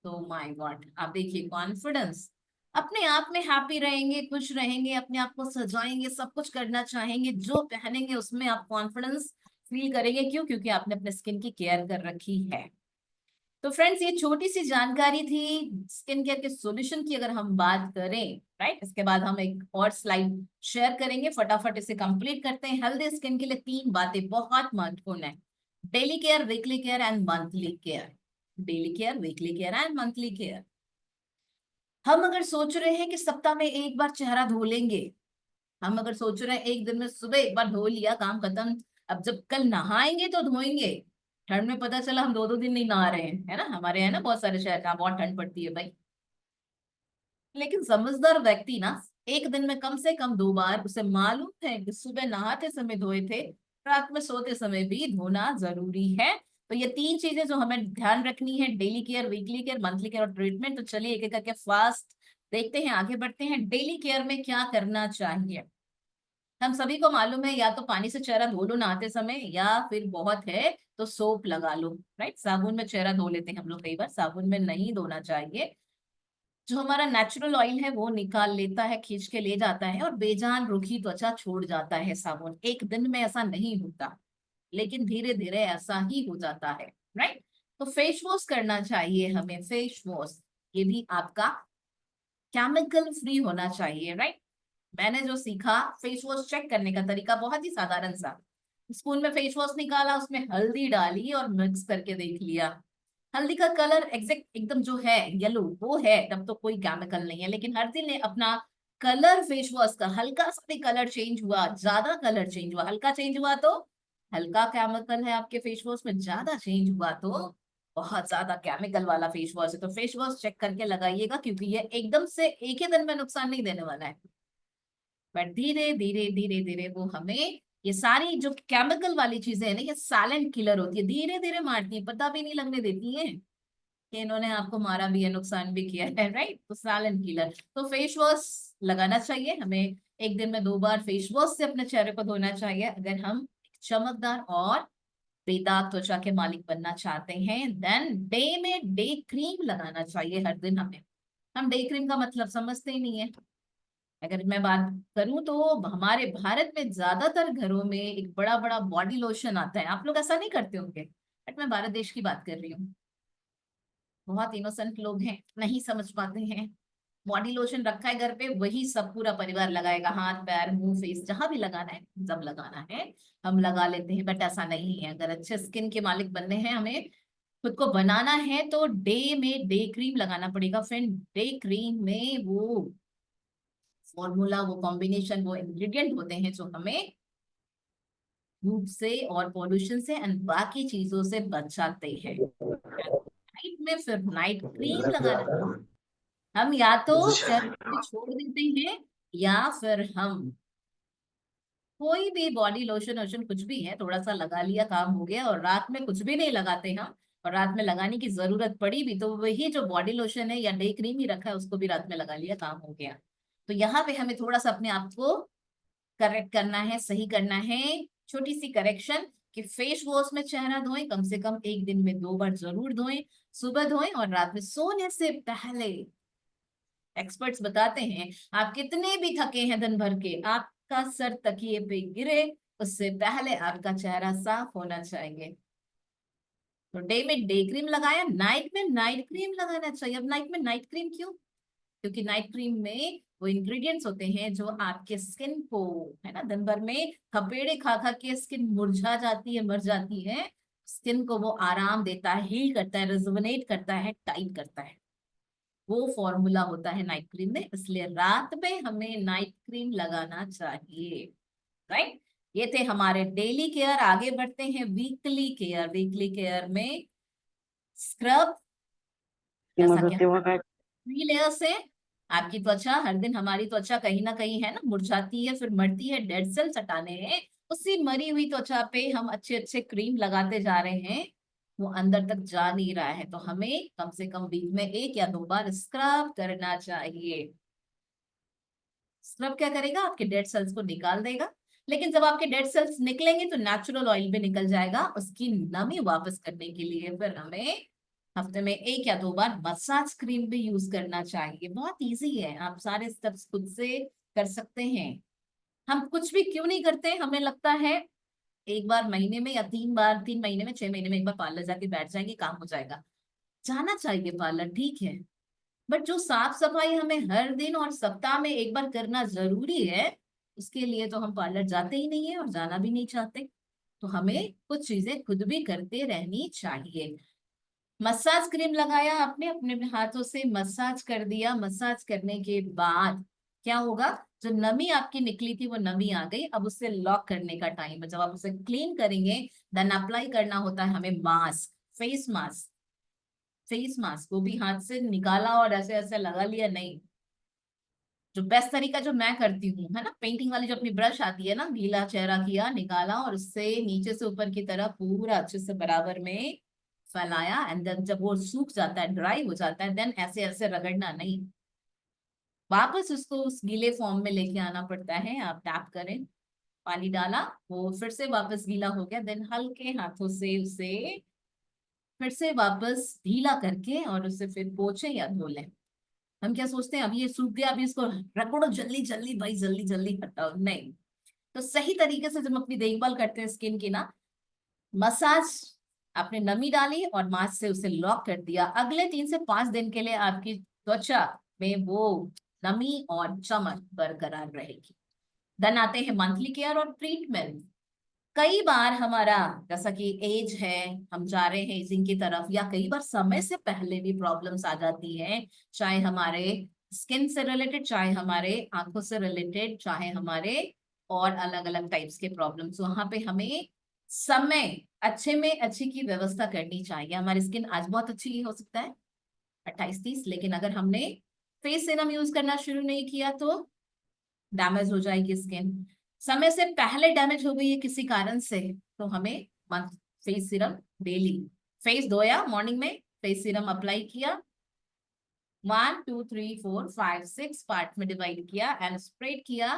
तो माय गॉड, आप देखिए कॉन्फिडेंस, अपने आप में हैप्पी रहेंगे, खुश रहेंगे, अपने आप को सजाएंगे, सब कुछ करना चाहेंगे, जो पहनेंगे उसमें आप कॉन्फिडेंस फील करेंगे। क्यों? क्योंकि आपने अपने स्किन की केयर कर रखी है। तो फ्रेंड्स, ये छोटी सी जानकारी थी स्किन केयर के सॉल्यूशन की। अगर हम बात करें, राइट, इसके बाद हम एक और स्लाइड शेयर करेंगे, फटाफट इसे कंप्लीट करते हैं। हेल्दी स्किन के लिए 3 बातें बहुत महत्वपूर्ण है: daily care, weekly care and monthly care. Daily care, weekly care and monthly care. हम अगर सोच रहे हैं कि सप्ताह में एक बार चेहरा धो लेंगे, हम अगर सोच रहे हैं एक दिन में सुबह एक बार धो लिया, काम खत्म, अब जब कल नहाएंगे तो धोएंगे। ठंड में पता चला हम 2-2 दिन नहीं नहा रहे हैं, है ना, हमारे यहाँ ना बहुत सारे शहर जहाँ बहुत ठंड पड़ती है भाई। लेकिन समझदार व्यक्ति ना एक दिन में कम से कम 2 बार, उसे मालूम है कि सुबह नहाते समय धोए थे, रात में सोते समय भी धोना जरूरी है। तो ये 3 चीजें जो हमें ध्यान रखनी है: daily care, weekly care, monthly care और ट्रीटमेंट। तो चलिए एक एक करके फास्ट देखते हैं, आगे बढ़ते हैं। डेली केयर में क्या करना चाहिए? हम सभी को मालूम है, या तो पानी से चेहरा धो लो नहाते समय, या फिर बहुत है तो सोप लगा लो, राइट। साबुन में चेहरा धो लेते हैं हम लोग कई बार, साबुन में नहीं धोना चाहिए। जो हमारा नेचुरल ऑयल है वो निकाल लेता है, खींच के ले जाता है और बेजान रूखी त्वचा छोड़ जाता है साबुन। एक दिन में ऐसा नहीं होता, लेकिन धीरे धीरे ऐसा ही हो जाता है, राइट। तो फेस वॉश करना चाहिए हमें, फेस वॉश, ये भी आपका केमिकल फ्री होना चाहिए, राइट। मैंने जो सीखा फेस वॉश चेक करने का तरीका बहुत ही साधारण सा, स्पून में फेस वॉश निकाला, उसमें हल्दी डाली और मिक्स करके देख लिया। हल्दी का कलर एग्जैक्ट एकदम जो है येलो वो है, तब तो कोई केमिकल नहीं है। लेकिन हल्दी ने अपना कलर, फेस वॉश का हल्का सा भी कलर चेंज हुआ, ज्यादा कलर चेंज हुआ, हल्का चेंज हुआ तो हल्का केमिकल है आपके फेस वॉश में, ज्यादा चेंज हुआ तो बहुत ज्यादा केमिकल वाला फेस वॉश है। तो फेस वॉश चेक करके लगाइएगा, क्योंकि ये एकदम से एक ही दिन में नुकसान नहीं देने वाला है, बट धीरे धीरे धीरे धीरे वो हमें, ये सारी जो केमिकल वाली चीजें है ना, ये साइलेंट किलर होती है, धीरे धीरे मारती है, पता भी नहीं लगने देती है कि इन्होंने आपको मारा भी है, नुकसान भी किया है, राइट। तो साइलेंट किलर। तो फेस वॉश लगाना चाहिए हमें, एक दिन में 2 बार फेस वॉश से अपने चेहरे को धोना चाहिए अगर हम चमकदार और बेदाग त्वचा के मालिक बनना चाहते हैं। देन डे में डे क्रीम लगाना चाहिए हर दिन हमें। हम डे क्रीम का मतलब समझते ही नहीं है। अगर मैं बात करूं तो हमारे भारत में ज्यादातर घरों में एक बड़ा बड़ा बॉडी लोशन आता है, आप लोग ऐसा नहीं करते होंगे, बट मैं भारत देश की बात कर रही हूँ। बहुत इनोसेंट लोग हैं, नहीं समझ पाते हैं। बॉडी लोशन रखा है घर पे, वही सब पूरा परिवार लगाएगा, हाथ पैर मुंह फेस जहां भी लगाना है, जब लगाना है हम लगा लेते हैं। बट ऐसा नहीं है, अगर अच्छे स्किन के मालिक बनने हैं, हमें खुद को बनाना है, तो डे में डे क्रीम लगाना पड़ेगा। फ्रेंड, डे क्रीम में वो फॉर्मूला, वो कॉम्बिनेशन, वो इंग्रेडिएंट होते हैं जो हमें धूप से और पॉल्यूशन से एंड बाकी चीजों से बचाते हैं। नाइट में फिर नाइट क्रीम लगाना, हम या तो चेहरे पे छोड़ देते हैं, या फिर हम कोई भी बॉडी लोशन वोशन कुछ भी है थोड़ा सा लगा लिया, काम हो गया। और रात में कुछ भी नहीं लगाते हम, और रात में लगाने की जरूरत पड़ी भी तो वही जो बॉडी लोशन है या डे क्रीम ही रखा है उसको भी रात में लगा लिया, काम हो गया। तो यहाँ पे हमें थोड़ा सा अपने आप को करेक्ट करना है, सही करना है। छोटी सी करेक्शन कि फेस वॉश में चेहरा धोएं, कम से कम एक दिन में 2 बार जरूर धोएं, सुबह धोएं और रात में सोने से पहले। एक्सपर्ट्स बताते हैं आप कितने भी थके हैं दिन भर के, आपका सर तकिए पे गिरे उससे पहले आपका चेहरा साफ होना चाहिए। तो डे में डे क्रीम लगाया, नाइट में नाइट क्रीम लगाना चाहिए। अब नाइट में नाइट क्रीम क्यों? क्योंकि नाइट क्रीम में वो इंग्रेडिएंट्स होते हैं जो आपके स्किन को, है ना, दिन भर में थपेड़े खा खा के स्किन मुरझा जाती है, मर जाती है, स्किन को वो आराम देता है, हील करता है, रिजुवनेट करता है, टाइट करता है। वो फॉर्मूला होता है नाइट क्रीम में, इसलिए रात में हमें नाइट क्रीम लगाना चाहिए। राइट, ये थे हमारे डेली केयर। आगे बढ़ते हैं वीकली केयर। वीकली केयर में स्क्रब, जैसा कि 3 लेयर से आपकी त्वचा, हर दिन हमारी त्वचा कहीं ना कहीं, है ना, मुरझाती है, फिर मरती है, डेड सेल्स हटाने हैं। उसी मरी हुई त्वचा पे हम अच्छे अच्छे क्रीम लगाते जा रहे हैं, वो अंदर तक जा नहीं रहा है, तो हमें कम से कम वीक में 1 या 2 बार स्क्रब करना चाहिए। स्क्रब क्या करेगा? आपके डेड सेल्स को निकाल देगा, लेकिन जब आपके डेड सेल्स निकलेंगे तो नेचुरल ऑयल भी निकल जाएगा। उसकी नमी वापस करने के लिए फिर हमें हफ्ते में 1 या 2 बार मसाज क्रीम भी यूज करना चाहिए। बहुत इजी है, आप सारे स्टेप्स खुद से कर सकते हैं। हम कुछ भी क्यों नहीं करते? हमें लगता है 1 बार महीने में या 3 बार, 3 महीने में, 6 महीने में 1 बार पार्लर जाके बैठ जाएंगे, काम हो जाएगा। जाना चाहिए पार्लर, ठीक है, बट जो साफ सफाई हमें हर दिन और सप्ताह में 1 बार करना जरूरी है, उसके लिए तो हम पार्लर जाते ही नहीं है और जाना भी नहीं चाहते। तो हमें कुछ चीजें खुद भी करते रहनी चाहिए। मसाज क्रीम लगाया आपने, अपने हाथों से मसाज कर दिया, मसाज करने के बाद क्या होगा? जो नमी आपकी निकली थी वो नमी आ गई, अब उसे लॉक करने का टाइम है। जब आप उसे क्लीन करेंगे देन अप्लाई करना होता है हमें mask, face mask. Face mask को भी हाथ से निकाला और ऐसे ऐसे लगा लिया नहीं। जो बेस्ट तरीका जो मैं करती हूँ, है ना, पेंटिंग वाली जो अपनी ब्रश आती है ना, गीला चेहरा किया, निकाला और उससे नीचे से ऊपर की तरफ पूरा अच्छे से बराबर में फैलाया, एंड देन जब वो सूख जाता है, ड्राई हो जाता है, देन ऐसे ऐसे रगड़ना नहीं, वापस उसको उस गीले फॉर्म में लेके आना पड़ता है। आप टैप करें, पानी डाला, वो फिर से वापस गीला हो गया, देन हल्के हाथों से उसे फिर से वापस ढीला करके और उसे फिर पोंछे या धो लें। हम क्या सोचते हैं, अभी ये सूख गया, अभी इसको रगड़ो जल्दी जल्दी, भाई जल्दी जल्दी हटाओ, नहीं। तो सही तरीके से जब हम अपनी देखभाल करते हैं स्किन की ना, मसाज, आपने नमी डाली और मास्क से उसे लॉक कर दिया, अगले 3 से 5 दिन के लिए आपकी त्वचा में वो नमी और चमक बरकरार रहेगी। देन आते हैं मंथली केयर और ट्रीटमेंट। कई बार हमारा, जैसा कि एज है, हम जा रहे हैं एजिंग की तरफ, या कई बार समय से पहले भी प्रॉब्लम्स आ जाती हैं, चाहे हमारे स्किन से रिलेटेड, चाहे हमारे आंखों से रिलेटेड, चाहे हमारे और अलग अलग टाइप्स के प्रॉब्लम्स। वहां पे हमें समय अच्छे में अच्छी की व्यवस्था करनी चाहिए। हमारी स्किन आज बहुत अच्छी हो सकता है 28-30, लेकिन अगर हमने फेस सीरम यूज करना शुरू नहीं किया तो डैमेज हो जाएगी स्किन। समय से पहले डैमेज हो गई है किसी कारण से, तो हमें फेस सीरम डेली, फेस धोया मॉर्निंग में, फेस सीरम अप्लाई किया, 1 2 3 4 5 6 पार्ट में डिवाइड किया एंड स्प्रेड किया,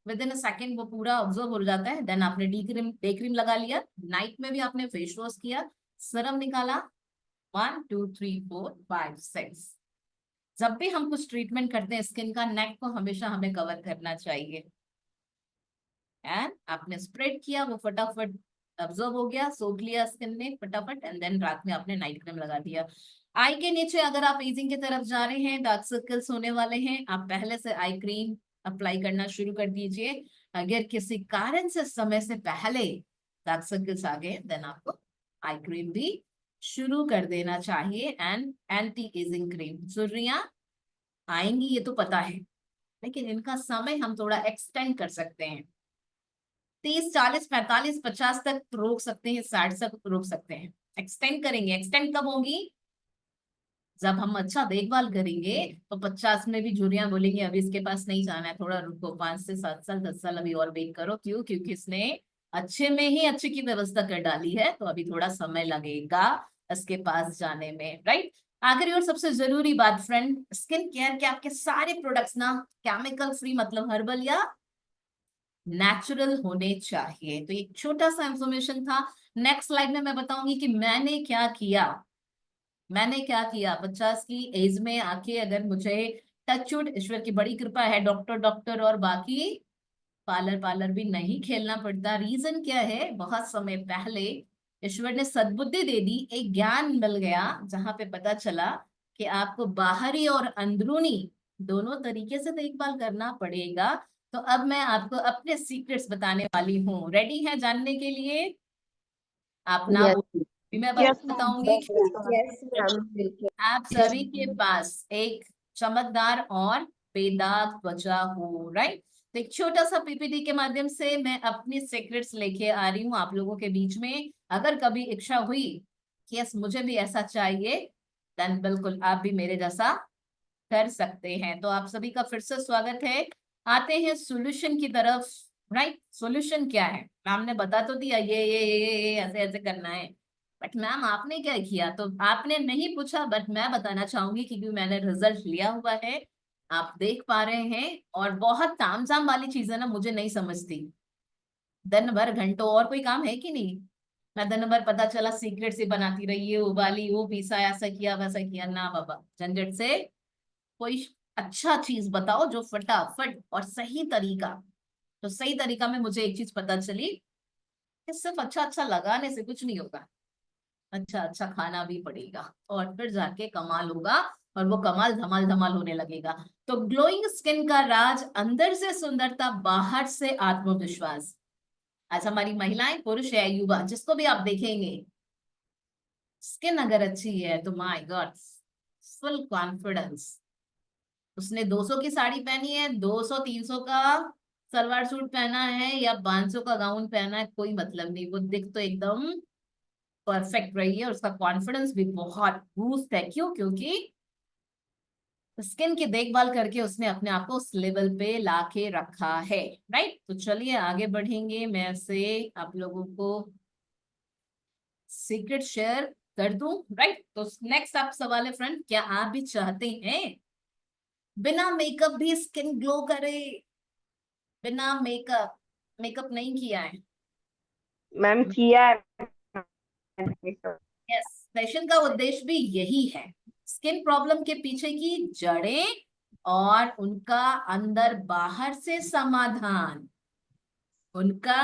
विद इन अ सेकेंड वो पूरा ऑब्जर्व हो जाता है। देन आपने डे क्रीम लगा लिया, नाइट में भी आपने फेस वॉश किया, सीरम निकाला, 1 2 3 4 5 6। जब भी हम कुछ ट्रीटमेंट करते हैं स्किन का, नेक को हमेशा हमें कवर करना चाहिए। एंड आपने स्प्रेड किया, वो फटाफट अब्जॉर्ब हो गया, सोख लिया स्किन ने फटाफट, एंड देन रात में आपने नाइट क्रीम लगा दिया। आई के नीचे अगर आप एजिंग की तरफ जा रहे हैं, डार्क सर्कल्स होने वाले हैं, आप पहले से आई क्रीम अप्लाई करना शुरू कर दीजिए। अगर किसी कारण से समय से पहले डार्क सर्कल्स आ गए, देन आपको आई क्रीम भी शुरू कर देना चाहिए। एंड एंटी एजिंग क्रीम, झुर्रियां आएंगी ये तो पता है, लेकिन इनका समय हम थोड़ा एक्सटेंड कर सकते हैं, 30 40 45 50 तक रोक सकते हैं, 60 तक रोक सकते हैं। एक्सटेंड करेंगे, एक्सटेंड कब होंगी? जब हम अच्छा देखभाल करेंगे, तो 50 में भी झुर्रियां बोलेंगे अभी इसके पास नहीं जाना है, थोड़ा रुको, 5 से 7 साल 10 साल अभी और वेट करो। क्यों? क्योंकि इसने अच्छे में ही अच्छे की व्यवस्था कर डाली है, तो अभी थोड़ा समय लगेगा इसके पास जाने में, राइट। आखिरी और सबसे जरूरी बात फ्रेंड, स्किन केयर के आपके सारे प्रोडक्ट्स ना केमिकल फ्री, मतलब हर्बल या नेचुरल होने चाहिए। तो एक छोटा सा इंफॉर्मेशन था। नेक्स्ट स्लाइड में मैं बताऊंगी कि मैंने क्या किया। 50 की एज में आके अगर मुझे टचवुड, ईश्वर की बड़ी कृपा है, डॉक्टर और बाकी पार्लर भी नहीं खेलना पड़ता। रीजन क्या है? बहुत समय पहले ईश्वर ने सद्बुद्धि दे दी, एक ज्ञान मिल गया, जहां पे पता चला कि आपको बाहरी और अंदरूनी दोनों तरीके से देखभाल करना पड़ेगा। तो अब मैं आपको अपने सीक्रेट्स बताने वाली हूँ। रेडी है जानने के लिए? आप ना Yes. बोल मैं Yes, ma'am. बताऊंगी। Yes, ma'am. बिल्कुल। आप सभी के पास एक चमकदार और बेदाग त्वचा हो, राइट? तो एक छोटा सा पीपीटी के माध्यम से मैं अपनी सीक्रेट्स लेके आ रही हूँ आप लोगों के बीच में। अगर कभी इच्छा हुई कि यस मुझे भी ऐसा चाहिए, देन बिल्कुल आप भी मेरे जैसा कर सकते हैं। तो आप सभी का फिर से स्वागत है। आते हैं सॉल्यूशन की तरफ, राइट? सॉल्यूशन क्या है? मैम ने बता तो दिया ये ऐसे ऐसे करना है, बट मैम आपने क्या किया? तो आपने नहीं पूछा, बट मैं बताना चाहूंगी क्योंकि मैंने रिजल्ट लिया हुआ है, आप देख पा रहे हैं। और बहुत तामझाम वाली चीजें ना मुझे नहीं समझती। दिन भर घंटों और कोई काम है कि नहीं? मैं दिन भर पता चला सीक्रेट से बनाती रही, ये उबाली, वो पीसा, ऐसा किया वैसा किया। ना बाबा, झंझट से कोई अच्छा चीज बताओ जो फटाफट और सही तरीका। तो सही तरीका में मुझे एक चीज पता चली कि सिर्फ अच्छा अच्छा लगाने से कुछ नहीं होगा, अच्छा अच्छा खाना भी पड़ेगा और फिर जाके कमाल होगा। और वो कमाल धमाल धमाल होने लगेगा। तो ग्लोइंग स्किन का राज, अंदर से सुंदरता, बाहर से आत्मविश्वास। आज हमारी महिलाएं, पुरुष है, युवा, जिसको भी आप देखेंगे, स्किन अगर अच्छी है तो माय गॉड, फुल कॉन्फिडेंस। उसने 200 की साड़ी पहनी है, 200 300 का सलवार सूट पहना है या 500 का गाउन पहना है, कोई मतलब नहीं, वो दिख तो एकदम परफेक्ट रही है। और उसका कॉन्फिडेंस भी बहुत बूस्ट है। क्यों? क्योंकि स्किन की देखभाल करके उसने अपने आप को उस लेवल पे लाके रखा है, राइट? तो चलिए आगे बढ़ेंगे। मैं से आप लोगों को सीक्रेट शेयर कर दूं, राइट? तो नेक्स्ट आप सवाल है फ्रेंड, क्या आप भी चाहते हैं बिना मेकअप भी स्किन ग्लो करे? बिना मेकअप, मेकअप नहीं किया है? मैम किया है। यस, सेशन का उद्देश्य भी यही है, स्किन प्रॉब्लम के पीछे की जड़ें और उनका अंदर बाहर से समाधान। उनका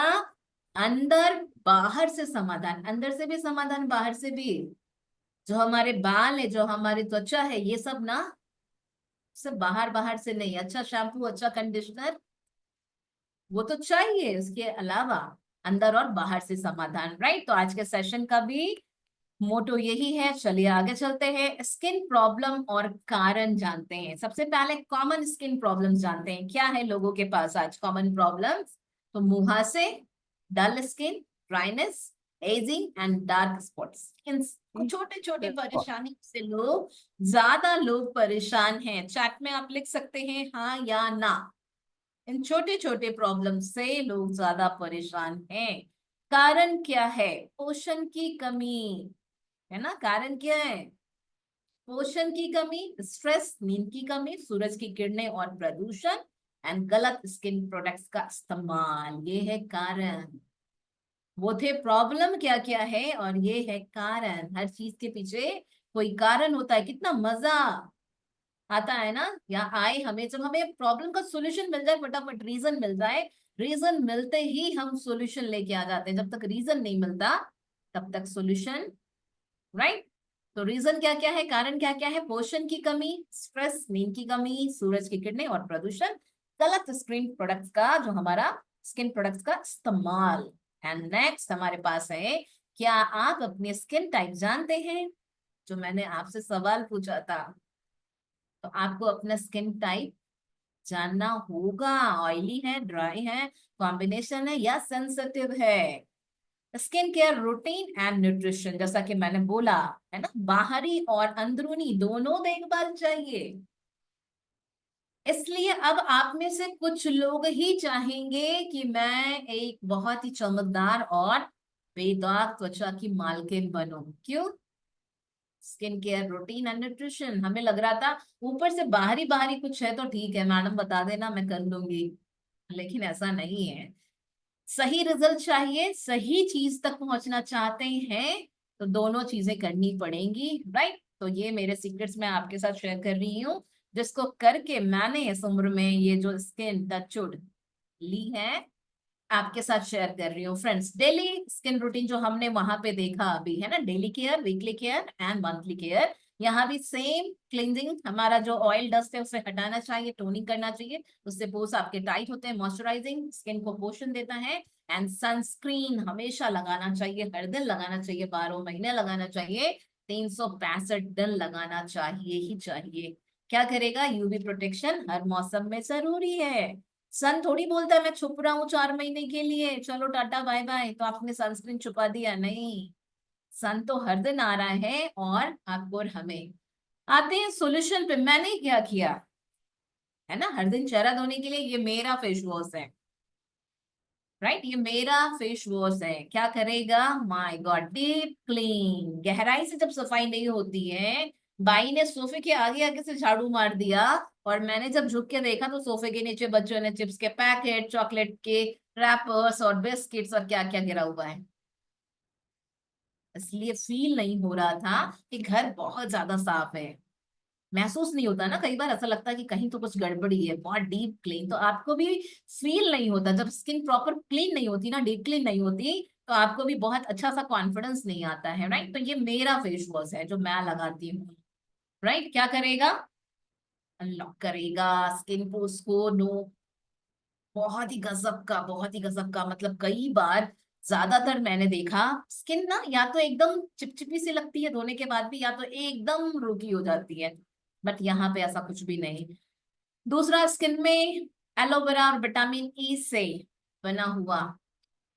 अंदर बाहर से समाधान, अंदर से भी समाधान, बाहर से भी। जो हमारे बाल है, जो हमारी त्वचा है, ये सब ना सिर्फ बाहर बाहर से नहीं, अच्छा शैम्पू, अच्छा कंडीशनर वो तो चाहिए, उसके अलावा अंदर और बाहर से समाधान, राइट? तो आज के सेशन का भी मोटो यही है। चलिए आगे चलते हैं, स्किन प्रॉब्लम और कारण जानते हैं। सबसे पहले कॉमन स्किन प्रॉब्लम्स जानते हैं। क्या है लोगों के पास आज कॉमन प्रॉब्लम्स? तो मुहासे, dull skin, dryness, ageing and dark spots. इन छोटे छोटे परेशानी से लोग, ज्यादा लोग परेशान हैं। चैट में आप लिख सकते हैं हाँ या ना। इन छोटे छोटे प्रॉब्लम से लोग ज्यादा परेशान हैं। कारण क्या है? पोषण की कमी, है ना? कारण क्या है? पोषण की कमी, स्ट्रेस, नींद की कमी, सूरज की किरणें और प्रदूषण, एंड गलत स्किन प्रोडक्ट्स का इस्तेमाल। ये है कारण। वो थे प्रॉब्लम क्या क्या है और ये है कारण। हर चीज के पीछे कोई कारण होता है। कितना मजा आता है ना, या आए हमें, जब हमें प्रॉब्लम का सॉल्यूशन मिल जाए, फटाफट रीजन मिल जाए, रीजन मिलते ही हम सॉल्यूशन लेके आ जाते हैं। जब तक रीजन नहीं मिलता तब तक सॉल्यूशन, राइट? तो रीजन क्या क्या है, कारण क्या क्या है? पोषण की कमी, स्ट्रेस, नींद की कमी, सूरज की किरणें और प्रदूषण, गलत स्किन प्रोडक्ट्स का, जो हमारा स्किन प्रोडक्ट्स का इस्तेमाल। एंड नेक्स्ट हमारे पास है, क्या आप अपनी स्किन टाइप जानते हैं? जो मैंने आपसे सवाल पूछा था, तो आपको अपना स्किन टाइप जानना होगा। ऑयली है, ड्राई है, कॉम्बिनेशन है या सेंसिटिव है? Skin care routine and nutrition, जैसा कि मैंने बोला है ना, बाहरी और अंदरूनी दोनों देखभाल चाहिए। इसलिए अब आप में से कुछ लोग ही चाहेंगे कि मैं एक बहुत ही चमकदार और बेदाग त्वचा की मालकिन बनूं। क्यों? Skin care routine and nutrition. हमें लग रहा था ऊपर से बाहरी बाहरी कुछ है तो ठीक है, मैडम बता देना मैं कर लूंगी, लेकिन ऐसा नहीं है। सही रिजल्ट चाहिए, सही चीज तक पहुंचना चाहते हैं, तो दोनों चीजें करनी पड़ेंगी, राइट? तो ये मेरे सीक्रेट्स मैं आपके साथ शेयर कर रही हूँ, जिसको करके मैंने इस उम्र में ये जो स्किन टचवुड ली है, आपके साथ शेयर कर रही हूँ। फ्रेंड्स, डेली स्किन रूटीन जो हमने वहां पे देखा अभी है ना, daily care, weekly care and monthly care, यहाँ भी सेम क्लींजिंग, हमारा जो ऑयल डस्ट है उसे हटाना चाहिए, टोनिंग करना चाहिए, उससे पोर्स आपके टाइट होते हैं, मॉइस्चराइजिंग स्किन को पोषण देता है। एंड सनस्क्रीन हमेशा लगाना चाहिए, हर दिन लगाना चाहिए, 12 महीने लगाना चाहिए, 365 दिन लगाना चाहिए ही चाहिए। क्या करेगा, यूवी प्रोटेक्शन हर मौसम में जरूरी है। सन थोड़ी बोलता है मैं छुप रहा हूँ 4 महीने के लिए, चलो टाटा बाय बाय, तो आपने सनस्क्रीन छुपा दिया, नहीं, सन तो हर दिन आ रहा है। और आपको और हमें आते हैं सोल्यूशन पे। मैंने क्या किया है ना, हर दिन चेहरा धोने के लिए ये मेरा फेस वॉश है, राइट, ये मेरा फेस वॉश है। क्या करेगा, माय गॉड, डीप क्लीन, गहराई से जब सफाई नहीं होती है। बाई ने सोफे के आगे आगे से झाड़ू मार दिया, और मैंने जब झुक के देखा तो सोफे के नीचे बच्चों ने चिप्स के पैकेट, चॉकलेट के रैपर्स और बिस्किट्स और क्या क्या गिरा हुआ है। इसलिए फील नहीं हो रहा था कि घर बहुत ज्यादा साफ है। महसूस नहीं होता ना, कई बार ऐसा लगता है कि कहीं तो कुछ गड़बड़ी है, बहुत डीप क्लीन, तो आपको भी फील नहीं होता। जब स्किन प्रॉपर क्लीन नहीं होती ना, डीप क्लीन नहीं होती, तो आपको भी बहुत अच्छा सा कॉन्फिडेंस नहीं आता है, राइट। तो ये मेरा फेस वॉश है जो मैं लगाती हूँ, राइट। क्या करेगा, अनलॉक करेगा स्किन पोर्स को, नो, बहुत ही गजब का, बहुत ही गजब का, मतलब कई बार, ज्यादातर मैंने देखा स्किन ना या तो एकदम चिपचिपी सी लगती है धोने के बाद भी, या तो एकदम रूखी हो जाती है, बट यहाँ पे ऐसा कुछ भी नहीं। दूसरा, स्किन में एलोवेरा और विटामिन ई से बना हुआ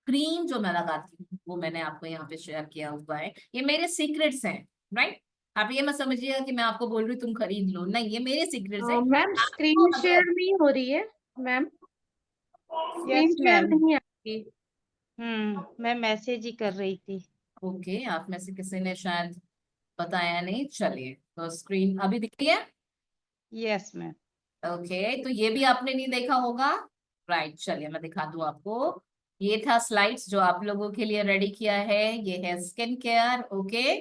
क्रीम जो मैं लगाती हूँ, वो मैंने आपको यहाँ पे शेयर किया हुआ है। ये मेरे सीक्रेट्स हैं, राइट। आप ये मत समझिएगा कि मैं आपको बोल रही हूँ तुम खरीद लो, नहीं, ये मेरे सीक्रेट्स है। मैम आपको स्क्रीन शेयर अगर नहीं हो रही है ma'am, screen yes share ma'am. नहीं आपकी। मैं मैसेज ही कर रही थी। ओके, आप में से किसी ने शायद बताया नहीं, चलिए, तो स्क्रीन अभी दिख रही है। Yes ma'am. ओके, तो ये भी आपने नहीं देखा होगा, राइट। चलिए मैं दिखा दूं आपको। ये था स्लाइड्स जो आप लोगों के लिए रेडी किया है, ये है स्किन केयर, ओके।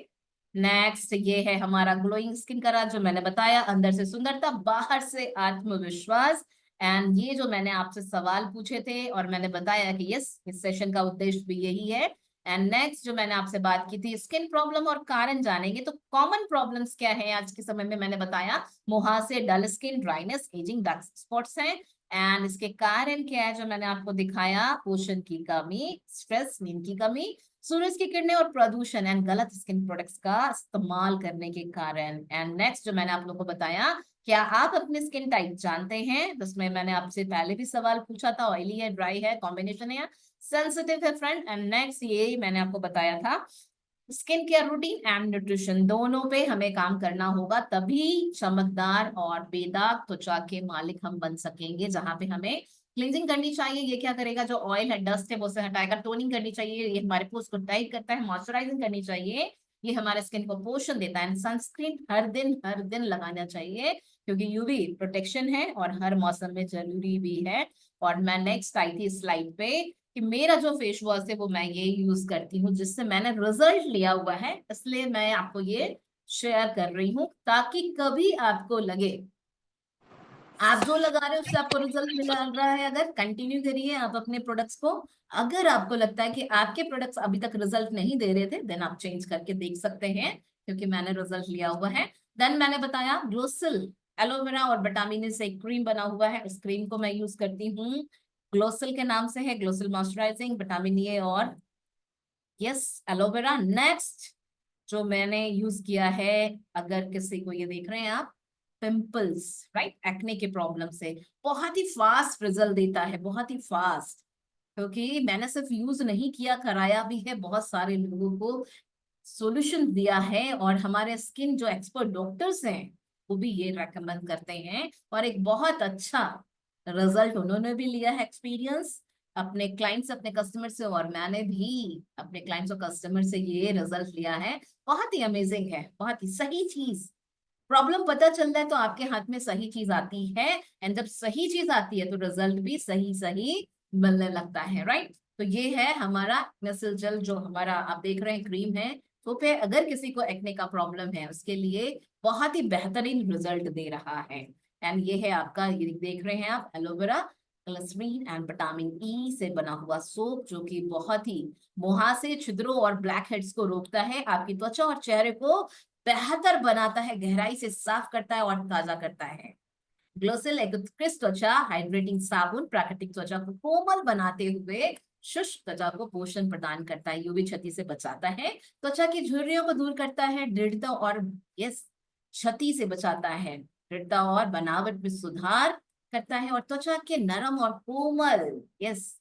नेक्स्ट, ये है हमारा ग्लोइंग स्किन का राज, जो मैंने बताया, अंदर से सुंदरता, बाहर से आत्मविश्वास। एंड ये जो मैंने आपसे सवाल पूछे थे और मैंने बताया कि यस, इस सेशन का उद्देश्य भी यही है। एंड नेक्स्ट जो मैंने आपसे बात की थी, स्किन प्रॉब्लम और कारण जानेंगे, तो कॉमन प्रॉब्लम्स क्या है आज के समय में, मैंने बताया मुहासे, dull skin, dryness, ageing, dark spots हैं। एंड इसके कारण क्या है जो मैंने आपको दिखाया, पोषण की कमी, स्ट्रेस, नींद की कमी, सूरज की किरणें और प्रदूषण, एंड गलत स्किन प्रोडक्ट्स का इस्तेमाल करने के कारण। एंड नेक्स्ट जो मैंने आप लोगों को बताया, क्या आप अपनी स्किन टाइप जानते हैं, जिसमें मैंने आपसे पहले भी सवाल पूछा था, ऑयली है, ड्राई है, कॉम्बिनेशन है, सेंसिटिव है फ्रेंड। एंड नेक्स्ट ये मैंने आपको बताया था, skin care routine and nutrition दोनों पे हमें काम करना होगा, तभी चमकदार और बेदाग त्वचा के मालिक हम बन सकेंगे। जहां पे हमें क्लींजिंग करनी चाहिए, ये क्या करेगा, जो ऑयल है, डस्ट है, वो से हटाएगा। टोनिंग करनी चाहिए, ये हमारे पोर्स को टाइट करता है। मॉइस्चराइजिंग करनी चाहिए, ये हमारे स्किन को पोषण देता है। सनस्क्रीन हर दिन लगाना चाहिए, क्योंकि यूवी प्रोटेक्शन है और हर मौसम में जरूरी भी है। और मैं नेक्स्ट आई थी स्लाइड पे कि मेरा जो फेस वॉश है वो मैं ये यूज करती हूँ, जिससे मैंने रिजल्ट लिया हुआ है, इसलिए मैं आपको ये शेयर कर रही हूँ, ताकि कभी आपको लगे आप जो लगा रहे हो उससे आपको रिजल्ट मिल रहा है, अगर कंटिन्यू करिए आप अपने प्रोडक्ट्स को। अगर आपको लगता है कि आपके प्रोडक्ट्स अभी तक रिजल्ट नहीं दे रहे थे, देन आप चेंज करके देख सकते हैं, क्योंकि मैंने रिजल्ट लिया हुआ है। देन मैंने बताया ग्लोसिल, एलोवेरा और विटामिन ई से एक क्रीम बना हुआ है, उस क्रीम को मैं यूज करती हूँ, ग्लोसिल के नाम से है, ग्लोसिल मॉइस्चराइजिंग, विटामिन ई और यस एलोवेरा। नेक्स्ट जो मैंने यूज किया है, अगर किसी को, ये देख रहे हैं आप, पिंपल्स, राइट, एक्ने के प्रॉब्लम से बहुत ही फास्ट रिजल्ट देता है, बहुत ही फास्ट, क्योंकि मैंने सिर्फ यूज नहीं किया, कराया भी है, बहुत सारे लोगों को सॉल्यूशन दिया है, और हमारे स्किन जो एक्सपर्ट डॉक्टर्स हैं वो भी ये रेकमेंड करते हैं, और एक बहुत अच्छा रिजल्ट उन्होंने भी लिया है, एक्सपीरियंस अपने क्लाइंट्स, अपने कस्टमर से, और मैंने भी अपने क्लाइंट्स और कस्टमर से ये रिजल्ट लिया है। बहुत ही अमेजिंग है, बहुत ही सही चीज। प्रॉब्लम पता चलता है तो आपके हाथ में सही चीज आती है, एंड जब सही चीज आती है तो रिजल्ट भी सही सही मिलने लगता है, राइट। तो ये है हमारा नसल जल, जो हमारा आप देख रहे हैं क्रीम है, तो फिर अगर किसी को एक्ने का प्रॉब्लम है उसके लिए बहुत ही बेहतरीन रिजल्ट दे रहा है। एंड ये है आपका, ये देख रहे हैं आप, aloe vera, glycerine and vitamin E से बना हुआ सोप, जो कि बहुत ही मुहासे, छिद्रों और ब्लैक हेड्स को रोकता है, आपकी त्वचा और चेहरे को बेहतर बनाता है, गहराई से साफ करता है और ताजा करता है। ग्लोसिल एक उत्कृष्ट त्वचा हाइड्रेटिंग साबुन प्राकृतिक त्वचा को कोमल बनाते हुए शुष्क त्वचा को पोषण प्रदान करता है, यूवी क्षति से बचाता है, त्वचा की झुर्रियों को दूर करता है, दृढ़ता और यस क्षति से बचाता है, दृढ़ता और बनावट में सुधार करता है और त्वचा के नरम और कोमल यस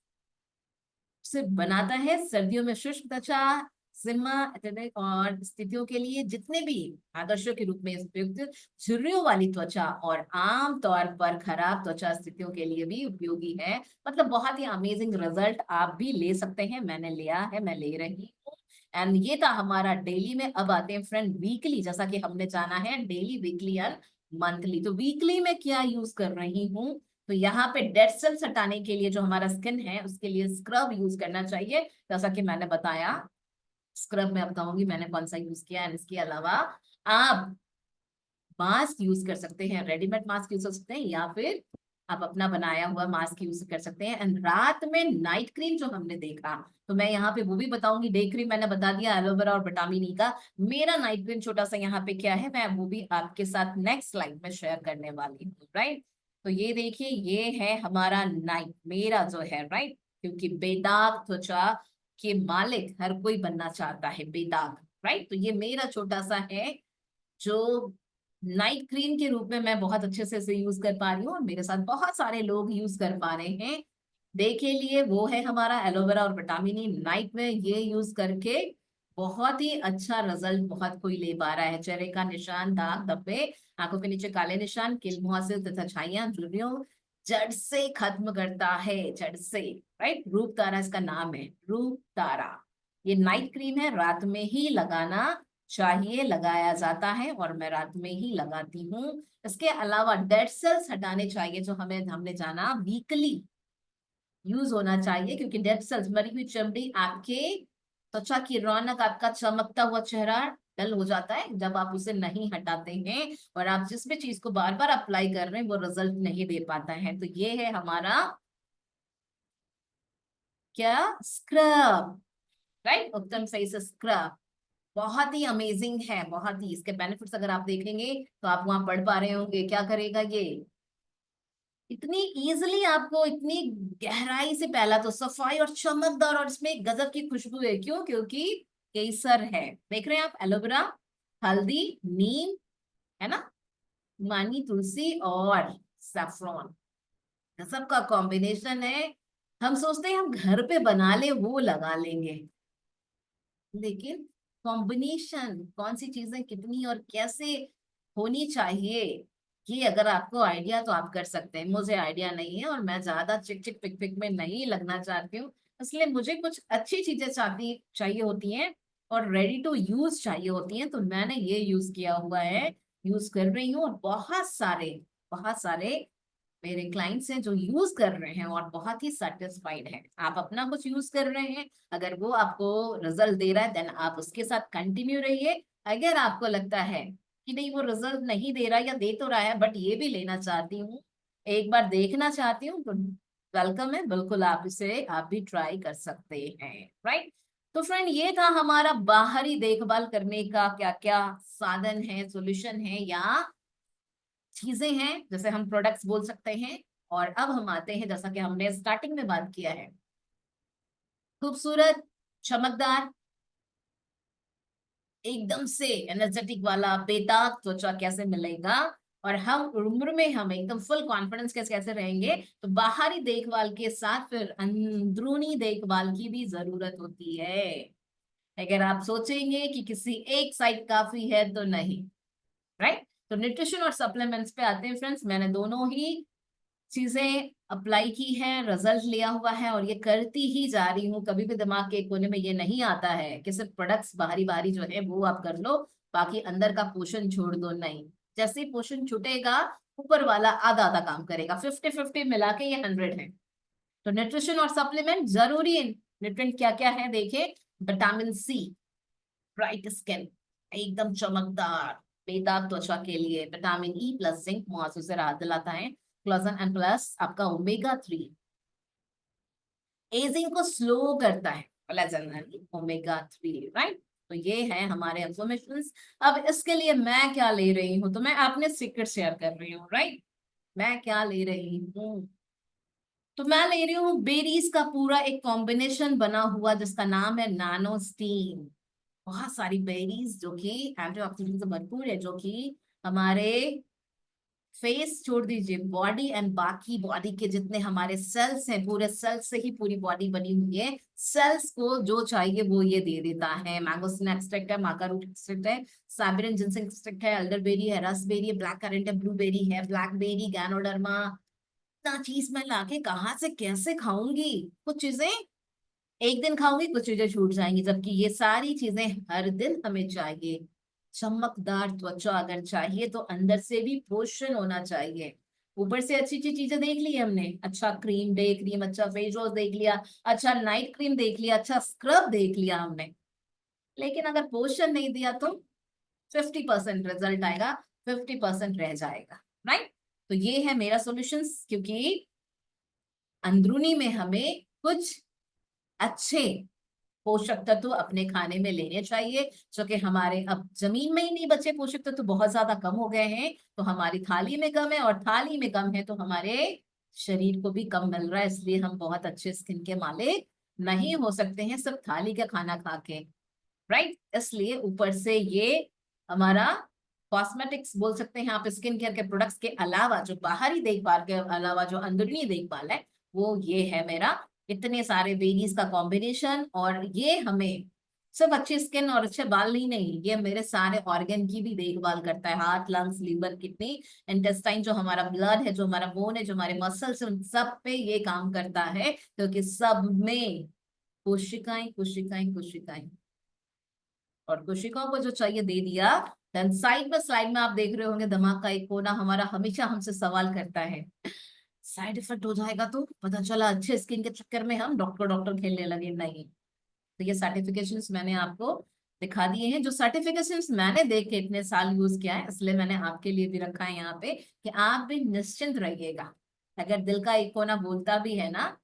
से बनाता है। सर्दियों में शुष्क त्वचा जिम्मा अत्यधिक और स्थितियों के लिए जितने भी आदर्शों के रूप में उपयुक्त झुर्रियों वाली त्वचा और आम तौर पर खराब त्वचा स्थितियों के लिए भी उपयोगी है। मतलब बहुत ही अमेजिंग रिजल्ट आप भी ले सकते हैं, मैंने लिया है, मैं ले रही हूँ। एंड ये था हमारा डेली में। अब आते हैं फ्रेंड वीकली, जैसा कि हमने जाना है डेली, वीकली और मंथली। तो वीकली में क्या यूज कर रही हूँ, तो यहाँ पे डेड सेल्स हटाने के लिए जो हमारा स्किन है उसके लिए स्क्रब यूज करना चाहिए, जैसा कि मैंने बताया। स्क्रब में बताऊंगी मैंने कौन सा यूज किया है। इसके अलावा आप मास्क यूज कर सकते हैं, रेडीमेड मास्क यूज कर सकते हैं या फिर आप अपना बनाया हुआ मास्क यूज कर सकते हैं। एंड रात में नाइट क्रीम जो हमने देखा, तो मैं यहाँ पे वो भी बताऊंगी। डे क्रीम मैंने बता दिया एलोवेरा और विटामिन ई का। मेरा नाइट क्रीम छोटा सा यहाँ पे क्या है, मैं वो भी आपके साथ नेक्स्ट स्लाइड में शेयर करने वाली हूँ। राइट, तो ये देखिए, ये है हमारा नाइट, मेरा जो है, राइट, क्योंकि बेदाग त्वचा के मालिक हर कोई बनना चाहता है, बेदाग। राइट, तो ये मेरा छोटा सा है जो नाइट क्रीम के रूप में मैं बहुत अच्छे से इसे यूज कर पा रही हूँ और मेरे साथ बहुत सारे लोग यूज कर पा रहे हैं। देखे लिए वो है हमारा एलोवेरा और विटामिन ई। नाइट में ये यूज करके बहुत ही अच्छा रिजल्ट बहुत कोई ले पा रहा है। चेहरे का निशान, दाग धब्बे, आंखों के नीचे काले निशान, किल मुहासे तथा छाइयां, झुर्रियों जड़ से खत्म करता है, जड़ से। राइट, रूप तारा इसका नाम है, रूप तारा। ये नाइट क्रीम है, रात में ही लगाना चाहिए, लगाया जाता है और मैं रात में ही लगाती हूँ। इसके अलावा डेड सेल्स हटाने चाहिए, जो हमने जाना वीकली यूज होना चाहिए, क्योंकि डेड सेल्स, मरी हुई चमड़ी, आपके त्वचा की रौनक, आपका चमकता हुआ चेहरा डल हो जाता है जब आप उसे नहीं हटाते हैं और आप जिस भी चीज को बार बार अप्लाई कर रहे हैं वो रिजल्ट नहीं दे पाता है। तो ये है हमारा क्या, स्क्रब। राइट, उत्तम सही से स्क्रब बहुत ही अमेजिंग है, बहुत ही। इसके बेनिफिट्स अगर आप देखेंगे तो आप वहां पढ़ पा रहे होंगे। क्या करेगा ये, इतनी इजीली आपको, इतनी गहराई से, पहला तो सफाई और चमकदार, और इसमें गजब की खुशबू है। क्यों, क्योंकि केसर है। देख रहे हैं आप, एलोवेरा, हल्दी, नीम, है ना, मानी, तुलसी और सैफरॉन, गजब का कॉम्बिनेशन है। हम सोचते हैं हम घर पे बना ले, वो लगा लेंगे, लेकिन कॉम्बिनेशन कौन सी चीजें कितनी और कैसे होनी चाहिए, ये अगर आपको आइडिया तो आप कर सकते हैं। मुझे आइडिया नहीं है और मैं ज्यादा चिक चिक पिक पिक में नहीं लगना चाहती हूँ, इसलिए मुझे कुछ अच्छी चीजें चाहिए होती हैं और रेडी टू यूज चाहिए होती हैं। तो मैंने ये यूज किया हुआ है, यूज कर रही हूँ, और बहुत सारे मेरे क्लाइंट्स हैं जो यूज कर रहे हैं और बहुत ही सेटिस्फाइड हैं। आप अपना कुछ यूज कर रहे हैं, अगर वो आपको रिजल्ट दे रहा है देन आप उसके साथ कंटिन्यू रहिए। अगर आपको लगता है कि नहीं वो रिजल्ट नहीं दे रहा या दे तो रहा है बट ये भी लेना चाहती हूँ, एक बार देखना चाहती हूँ, तो वेलकम है, बिल्कुल आप इसे आप भी ट्राई कर सकते हैं। राइट, तो फ्रेंड ये था हमारा बाहरी देखभाल करने का क्या क्या साधन है, सॉल्यूशन है या चीजें हैं, जैसे हम प्रोडक्ट्स बोल सकते हैं। और अब हम आते हैं, जैसा कि हमने स्टार्टिंग में बात किया है, खूबसूरत, चमकदार, एकदम से एनर्जेटिक वाला बेदाग त्वचा कैसे मिलेगा, और हम उम्र में हम एकदम फुल कॉन्फिडेंस के कैसे रहेंगे। तो बाहरी देखभाल के साथ फिर अंदरूनी देखभाल की भी जरूरत होती है। अगर आप सोचेंगे कि किसी एक साइड काफी है तो नहीं। राइट, तो न्यूट्रिशन और सप्लीमेंट्स पे आते हैं फ्रेंड्स। मैंने दोनों ही चीजें अप्लाई की है, रिजल्ट लिया हुआ है और ये करती ही जा रही हूँ। कभी भी दिमाग के कोने में ये नहीं आता है कि सिर्फ प्रोडक्ट्स बाहरी बाहरी जो है वो आप कर लो, बाकी अंदर का पोषण छोड़ दो, नहीं। जैसे ही पोषण छूटेगा, ऊपर वाला आधा आधा काम करेगा, 50-50 मिला के ये 100 है। तो न्यूट्रिशन और सप्लीमेंट जरूरी है। न्यूट्रिएंट क्या क्या है देखे, विटामिन सी, ब्राइट स्किन, एकदम चमकदार बेदाग त्वचा के लिए, विटामिन ई प्लस जिंक मुआवजे से राहत दिलाता है, कोलेजन एंड प्लस आपका ओमेगा 3 एजिंग को स्लो करता है, कोलेजन एंड ओमेगा 3। राइट, तो ये है हमारे अफर्मेशंस। अब इसके लिए मैं क्या ले रही हूँ, तो मैं अपने सीक्रेट शेयर कर रही हूँ, राइट। मैं क्या ले रही हूँ, तो मैं ले रही हूँ बेरीज का पूरा एक कॉम्बिनेशन बना हुआ जिसका नाम है नानो स्टीम। बहुत सारी बेरीज जो कि एंटीऑक्सीडेंट से भरपूर है, जो कि हमारे फेस छोड़ दीजिए, बॉडी एंड बाकी बॉडी के जितने हमारे सेल्स हैं, पूरे सेल्स से ही पूरी बॉडी बनी हुई है। सेल्स को जो चाहिए वो ये दे देता है। मैंगोस्टीन एक्सट्रैक्ट है, माका रूट एक्सट्रैक्ट है, साइबेरियन जिनसेंग एक्सट्रैक्ट है, एल्डरबेरी है, रसबेरी है, ब्लैक करेंट है, ब्लूबेरी है, ब्लैकबेरी, गैनोडर्मा। इतना चीज मैं लाके कहाँ से कैसे खाऊंगी? कुछ चीजें एक दिन खाऊंगी, कुछ चीजें छूट जाएंगी, जबकि ये सारी चीजें हर दिन हमें चाहिए। चमकदार त्वचा अगर चाहिए तो अंदर से भी पोषण होना चाहिए। ऊपर से अच्छी अच्छी चीजें देख ली हमने, अच्छा क्रीम, डे क्रीम, अच्छा फेस वॉश देख लिया, अच्छा नाइट क्रीम देख लिया, अच्छा स्क्रब देख लिया हमने, लेकिन अगर पोषण नहीं दिया तो 50% रिजल्ट आएगा, 50% रह जाएगा, राइट। तो ये है मेरा सॉल्यूशन, क्योंकि अंदरूनी में हमें कुछ अच्छे पोषक तत्व अपने खाने में लेने चाहिए, जो कि हमारे अब जमीन में ही नहीं बचे, पोषक तत्व बहुत ज्यादा कम हो गए हैं, तो हमारी थाली में कम है, और थाली में कम है तो हमारे शरीर को भी कम मिल रहा है, इसलिए हम बहुत अच्छे स्किन के मालिक नहीं हो सकते हैं सब थाली का खाना खा के, राइट। इसलिए ऊपर से ये हमारा कॉस्मेटिक्स बोल सकते हैं आप, स्किन केयर के प्रोडक्ट्स के अलावा, जो बाहरी देखभाल के अलावा जो अंदरूनी देखभाल है, वो ये है मेरा इतने सारे वेरीज का कॉम्बिनेशन। और ये हमें सिर्फ अच्छी स्किन और अच्छे बाल नहीं, ये मेरे सारे ऑर्गन की भी देखभाल करता है, heart, lungs, liver, kidney, intestine, जो हमारा ब्लड है, जो हमारा बोन है, जो हमारे मसल्स, उन सब पे ये काम करता है, क्योंकि सब में कोशिकाएं कोशिकाएं कोशिकाएं, और कोशिकाओं को जो चाहिए दे दिया। देन साइड में स्लाइड में आप देख रहे होंगे दिमाग का एक कोना हमारा हमेशा हमसे सवाल करता है, साइड इफेक्ट हो जाएगा तो पता चला अच्छे स्किन के चक्कर में हम डॉक्टर डॉक्टर खेलने लगे। नहीं, तो ये सर्टिफिकेशंस मैंने आपको दिखा दिए हैं, जो सर्टिफिकेशंस मैंने देख के इतने साल यूज किया है, इसलिए मैंने आपके लिए भी रखा है यहाँ पे, कि आप भी निश्चिंत रहिएगा। अगर दिल का एक कोना बोलता भी है ना,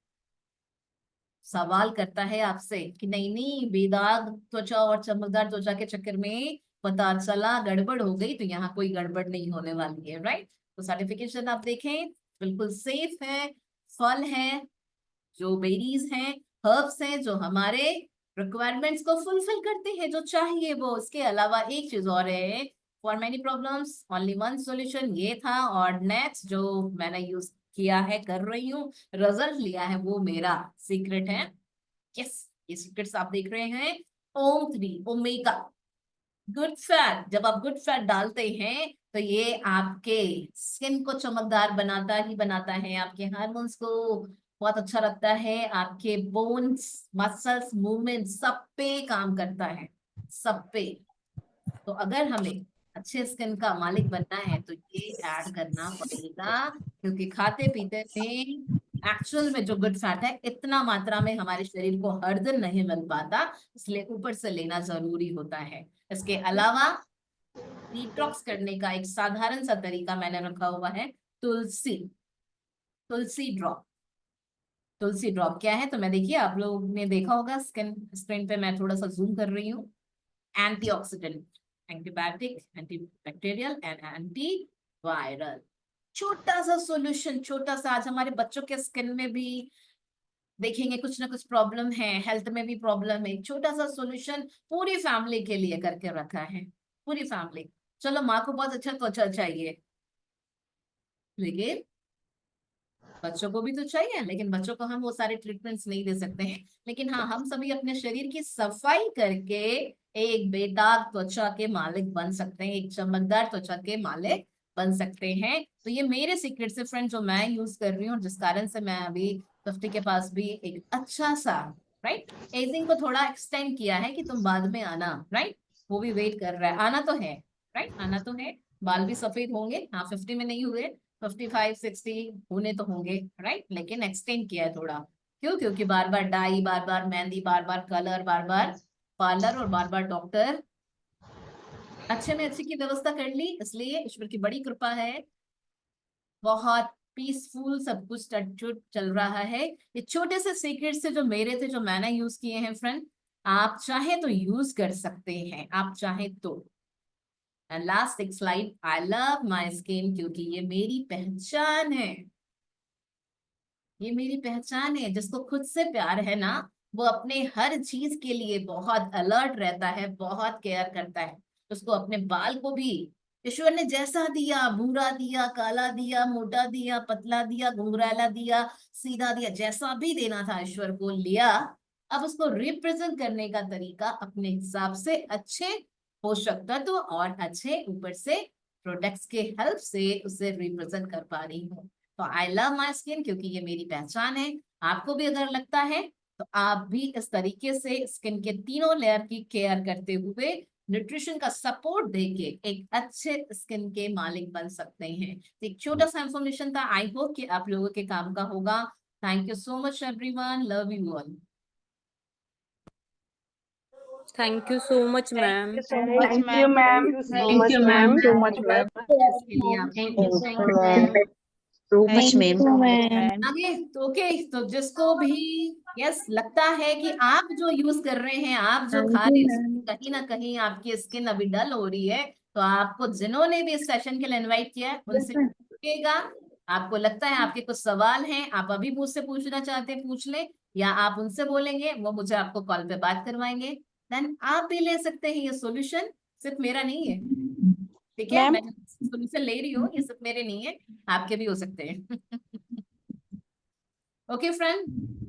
सवाल करता है आपसे कि नहीं नहीं, बेदाग त्वचा और चमकदार त्वचा के चक्कर में पता चला गड़बड़ हो गई, तो यहाँ कोई गड़बड़ नहीं होने वाली है, राइट। तो सर्टिफिकेशन आप देखें, बिल्कुल सेफ है, फल है, जो बेरीज हैं, हर्ब्स हैं, जो हमारे रिक्वायरमेंट्स को फुलफिल करते हैं, जो चाहिए वो। इसके अलावा एक चीज और है, for many problems only one solution, ये था। और नेक्स्ट जो मैंने यूज किया है, कर रही हूँ, रिजल्ट लिया है, वो मेरा सीक्रेट है। यस, ये सीक्रेट्स आप देख रहे हैं, ओम3 ओमेगा गुड फैट। जब आप गुड फैट डालते हैं तो ये आपके स्किन को चमकदार बनाता ही बनाता है, आपके हार्मोन्स को बहुत अच्छा रखता है, आपके बोन्स, मसल्स, मूवमेंट सब पे काम करता है, सब पे। तो अगर हमें अच्छे स्किन का मालिक बनना है तो ये ऐड करना पड़ेगा, क्योंकि खाते पीते में एक्चुअल में जो गुड फैट है इतना मात्रा में हमारे शरीर को हर दिन नहीं मिल पाता, इसलिए ऊपर से लेना जरूरी होता है। इसके अलावा डिटॉक्स करने का एक साधारण सा तरीका मैंने रखा हुआ है, तुलसी, तुलसी ड्रॉप। तुलसी ड्रॉप क्या है, तो मैं देखिए आप लोग ने देखा होगा स्किन स्क्रीन पे, मैं थोड़ा सा जूम कर रही हूँ। Antioxidant, antibiotic, antibacterial and antiviral, छोटा सा सॉल्यूशन, छोटा सा। आज हमारे बच्चों के स्किन में भी देखेंगे कुछ ना कुछ प्रॉब्लम है, हेल्थ में भी प्रॉब्लम है, छोटा सा सॉल्यूशन पूरी फैमिली के लिए करके रखा है, पूरी फैमिली। चलो माँ को बहुत अच्छा त्वचा चाहिए, लेकिन बच्चों को भी तो चाहिए, लेकिन बच्चों को हम वो सारे ट्रीटमेंट्स नहीं दे सकते हैं, लेकिन हाँ, हम सभी अपने शरीर की सफाई करके एक बेदाग त्वचा के मालिक बन सकते हैं, एक चमकदार त्वचा के मालिक बन सकते हैं। तो ये मेरे सीक्रेट से फ्रेंड जो मैं यूज कर रही हूँ, जिस कारण से मैं अभी 50 के पास भी एक अच्छा सा, राइट, एजिंग को थोड़ा एक्सटेंड किया है कि तुम बाद में आना, राइट, वो भी वेट कर रहा है, आना तो है, राइट, आना तो है। बाल भी सफेद होंगे, हाँ 50 में नहीं हुए, 55-60 होने तो होंगे, राइट, लेकिन एक्सटेंड किया है थोड़ा। क्यों? क्योंकि बार बार डाई, बार बार मेहंदी, बार बार कलर, बार बार पार्लर, और बार बार डॉक्टर, अच्छे में अच्छी की व्यवस्था कर ली, इसलिए ईश्वर की बड़ी कृपा है, बहुत पीसफुल सब कुछ टचवुड चल रहा है। ये छोटे से सीक्रेट से जो मेरे थे, जो मैंने यूज किए हैं फ्रेंड, आप चाहे तो यूज कर सकते हैं, आप चाहे तो। एंड लास्ट एक slide, I love my skin क्योंकि ये मेरी पहचान है। ये मेरी पहचान है। जिसको खुद से प्यार है ना, वो अपने हर चीज के लिए बहुत अलर्ट रहता है, बहुत केयर करता है। उसको अपने बाल को भी ईश्वर ने जैसा दिया, भूरा दिया, काला दिया, मोटा दिया, पतला दिया, घुंघराला दिया, सीधा दिया, जैसा भी देना था ईश्वर को लिया। अब उसको रिप्रेजेंट करने का तरीका अपने हिसाब से, अच्छे पोषक तत्व और अच्छे ऊपर से प्रोडक्ट्स के हेल्प से उसे रिप्रेजेंट कर पा रही हूँ। तो आई लव माई स्किन क्योंकि ये मेरी पहचान है। आपको भी अगर लगता है तो आप भी इस तरीके से स्किन के तीनों लेयर की केयर करते हुए, न्यूट्रिशन का सपोर्ट देके एक अच्छे स्किन के मालिक बन सकते हैं। तो एक छोटा सा इंफॉर्मेशन था, आई होप कि आप लोगों के काम का होगा। Thank you so much everyone, love you all. Thank you so much, ma'am. Thank you, ma'am. Thank you, ma'am. So much, ma'am. इसके लिए आप Thank you so much, ma'am. So much, ma'am. आगे तो ओके। तो जिसको भी yes लगता है कि आप जो यूज कर रहे हैं, आप जो खा रहे हैं, कहीं ना कहीं आपकी स्किन अभी डल हो रही है, तो आपको जिन्होंने भी इस सेशन के लिए इनवाइट किया है उनसे पूछिएगा। आपको लगता है आपके कुछ सवाल हैं, आप अभी मुझसे पूछना चाहते हैं पूछ लें, या आप उनसे बोलेंगे, वो मुझे आपको कॉल पे बात करवाएंगे। देन आप भी ले सकते हैं ये सॉल्यूशन, सिर्फ मेरा नहीं है, ठीक है? मैं सॉल्यूशन ले रही हूँ, ये सिर्फ मेरे नहीं है, आपके भी हो सकते हैं। Okay friend.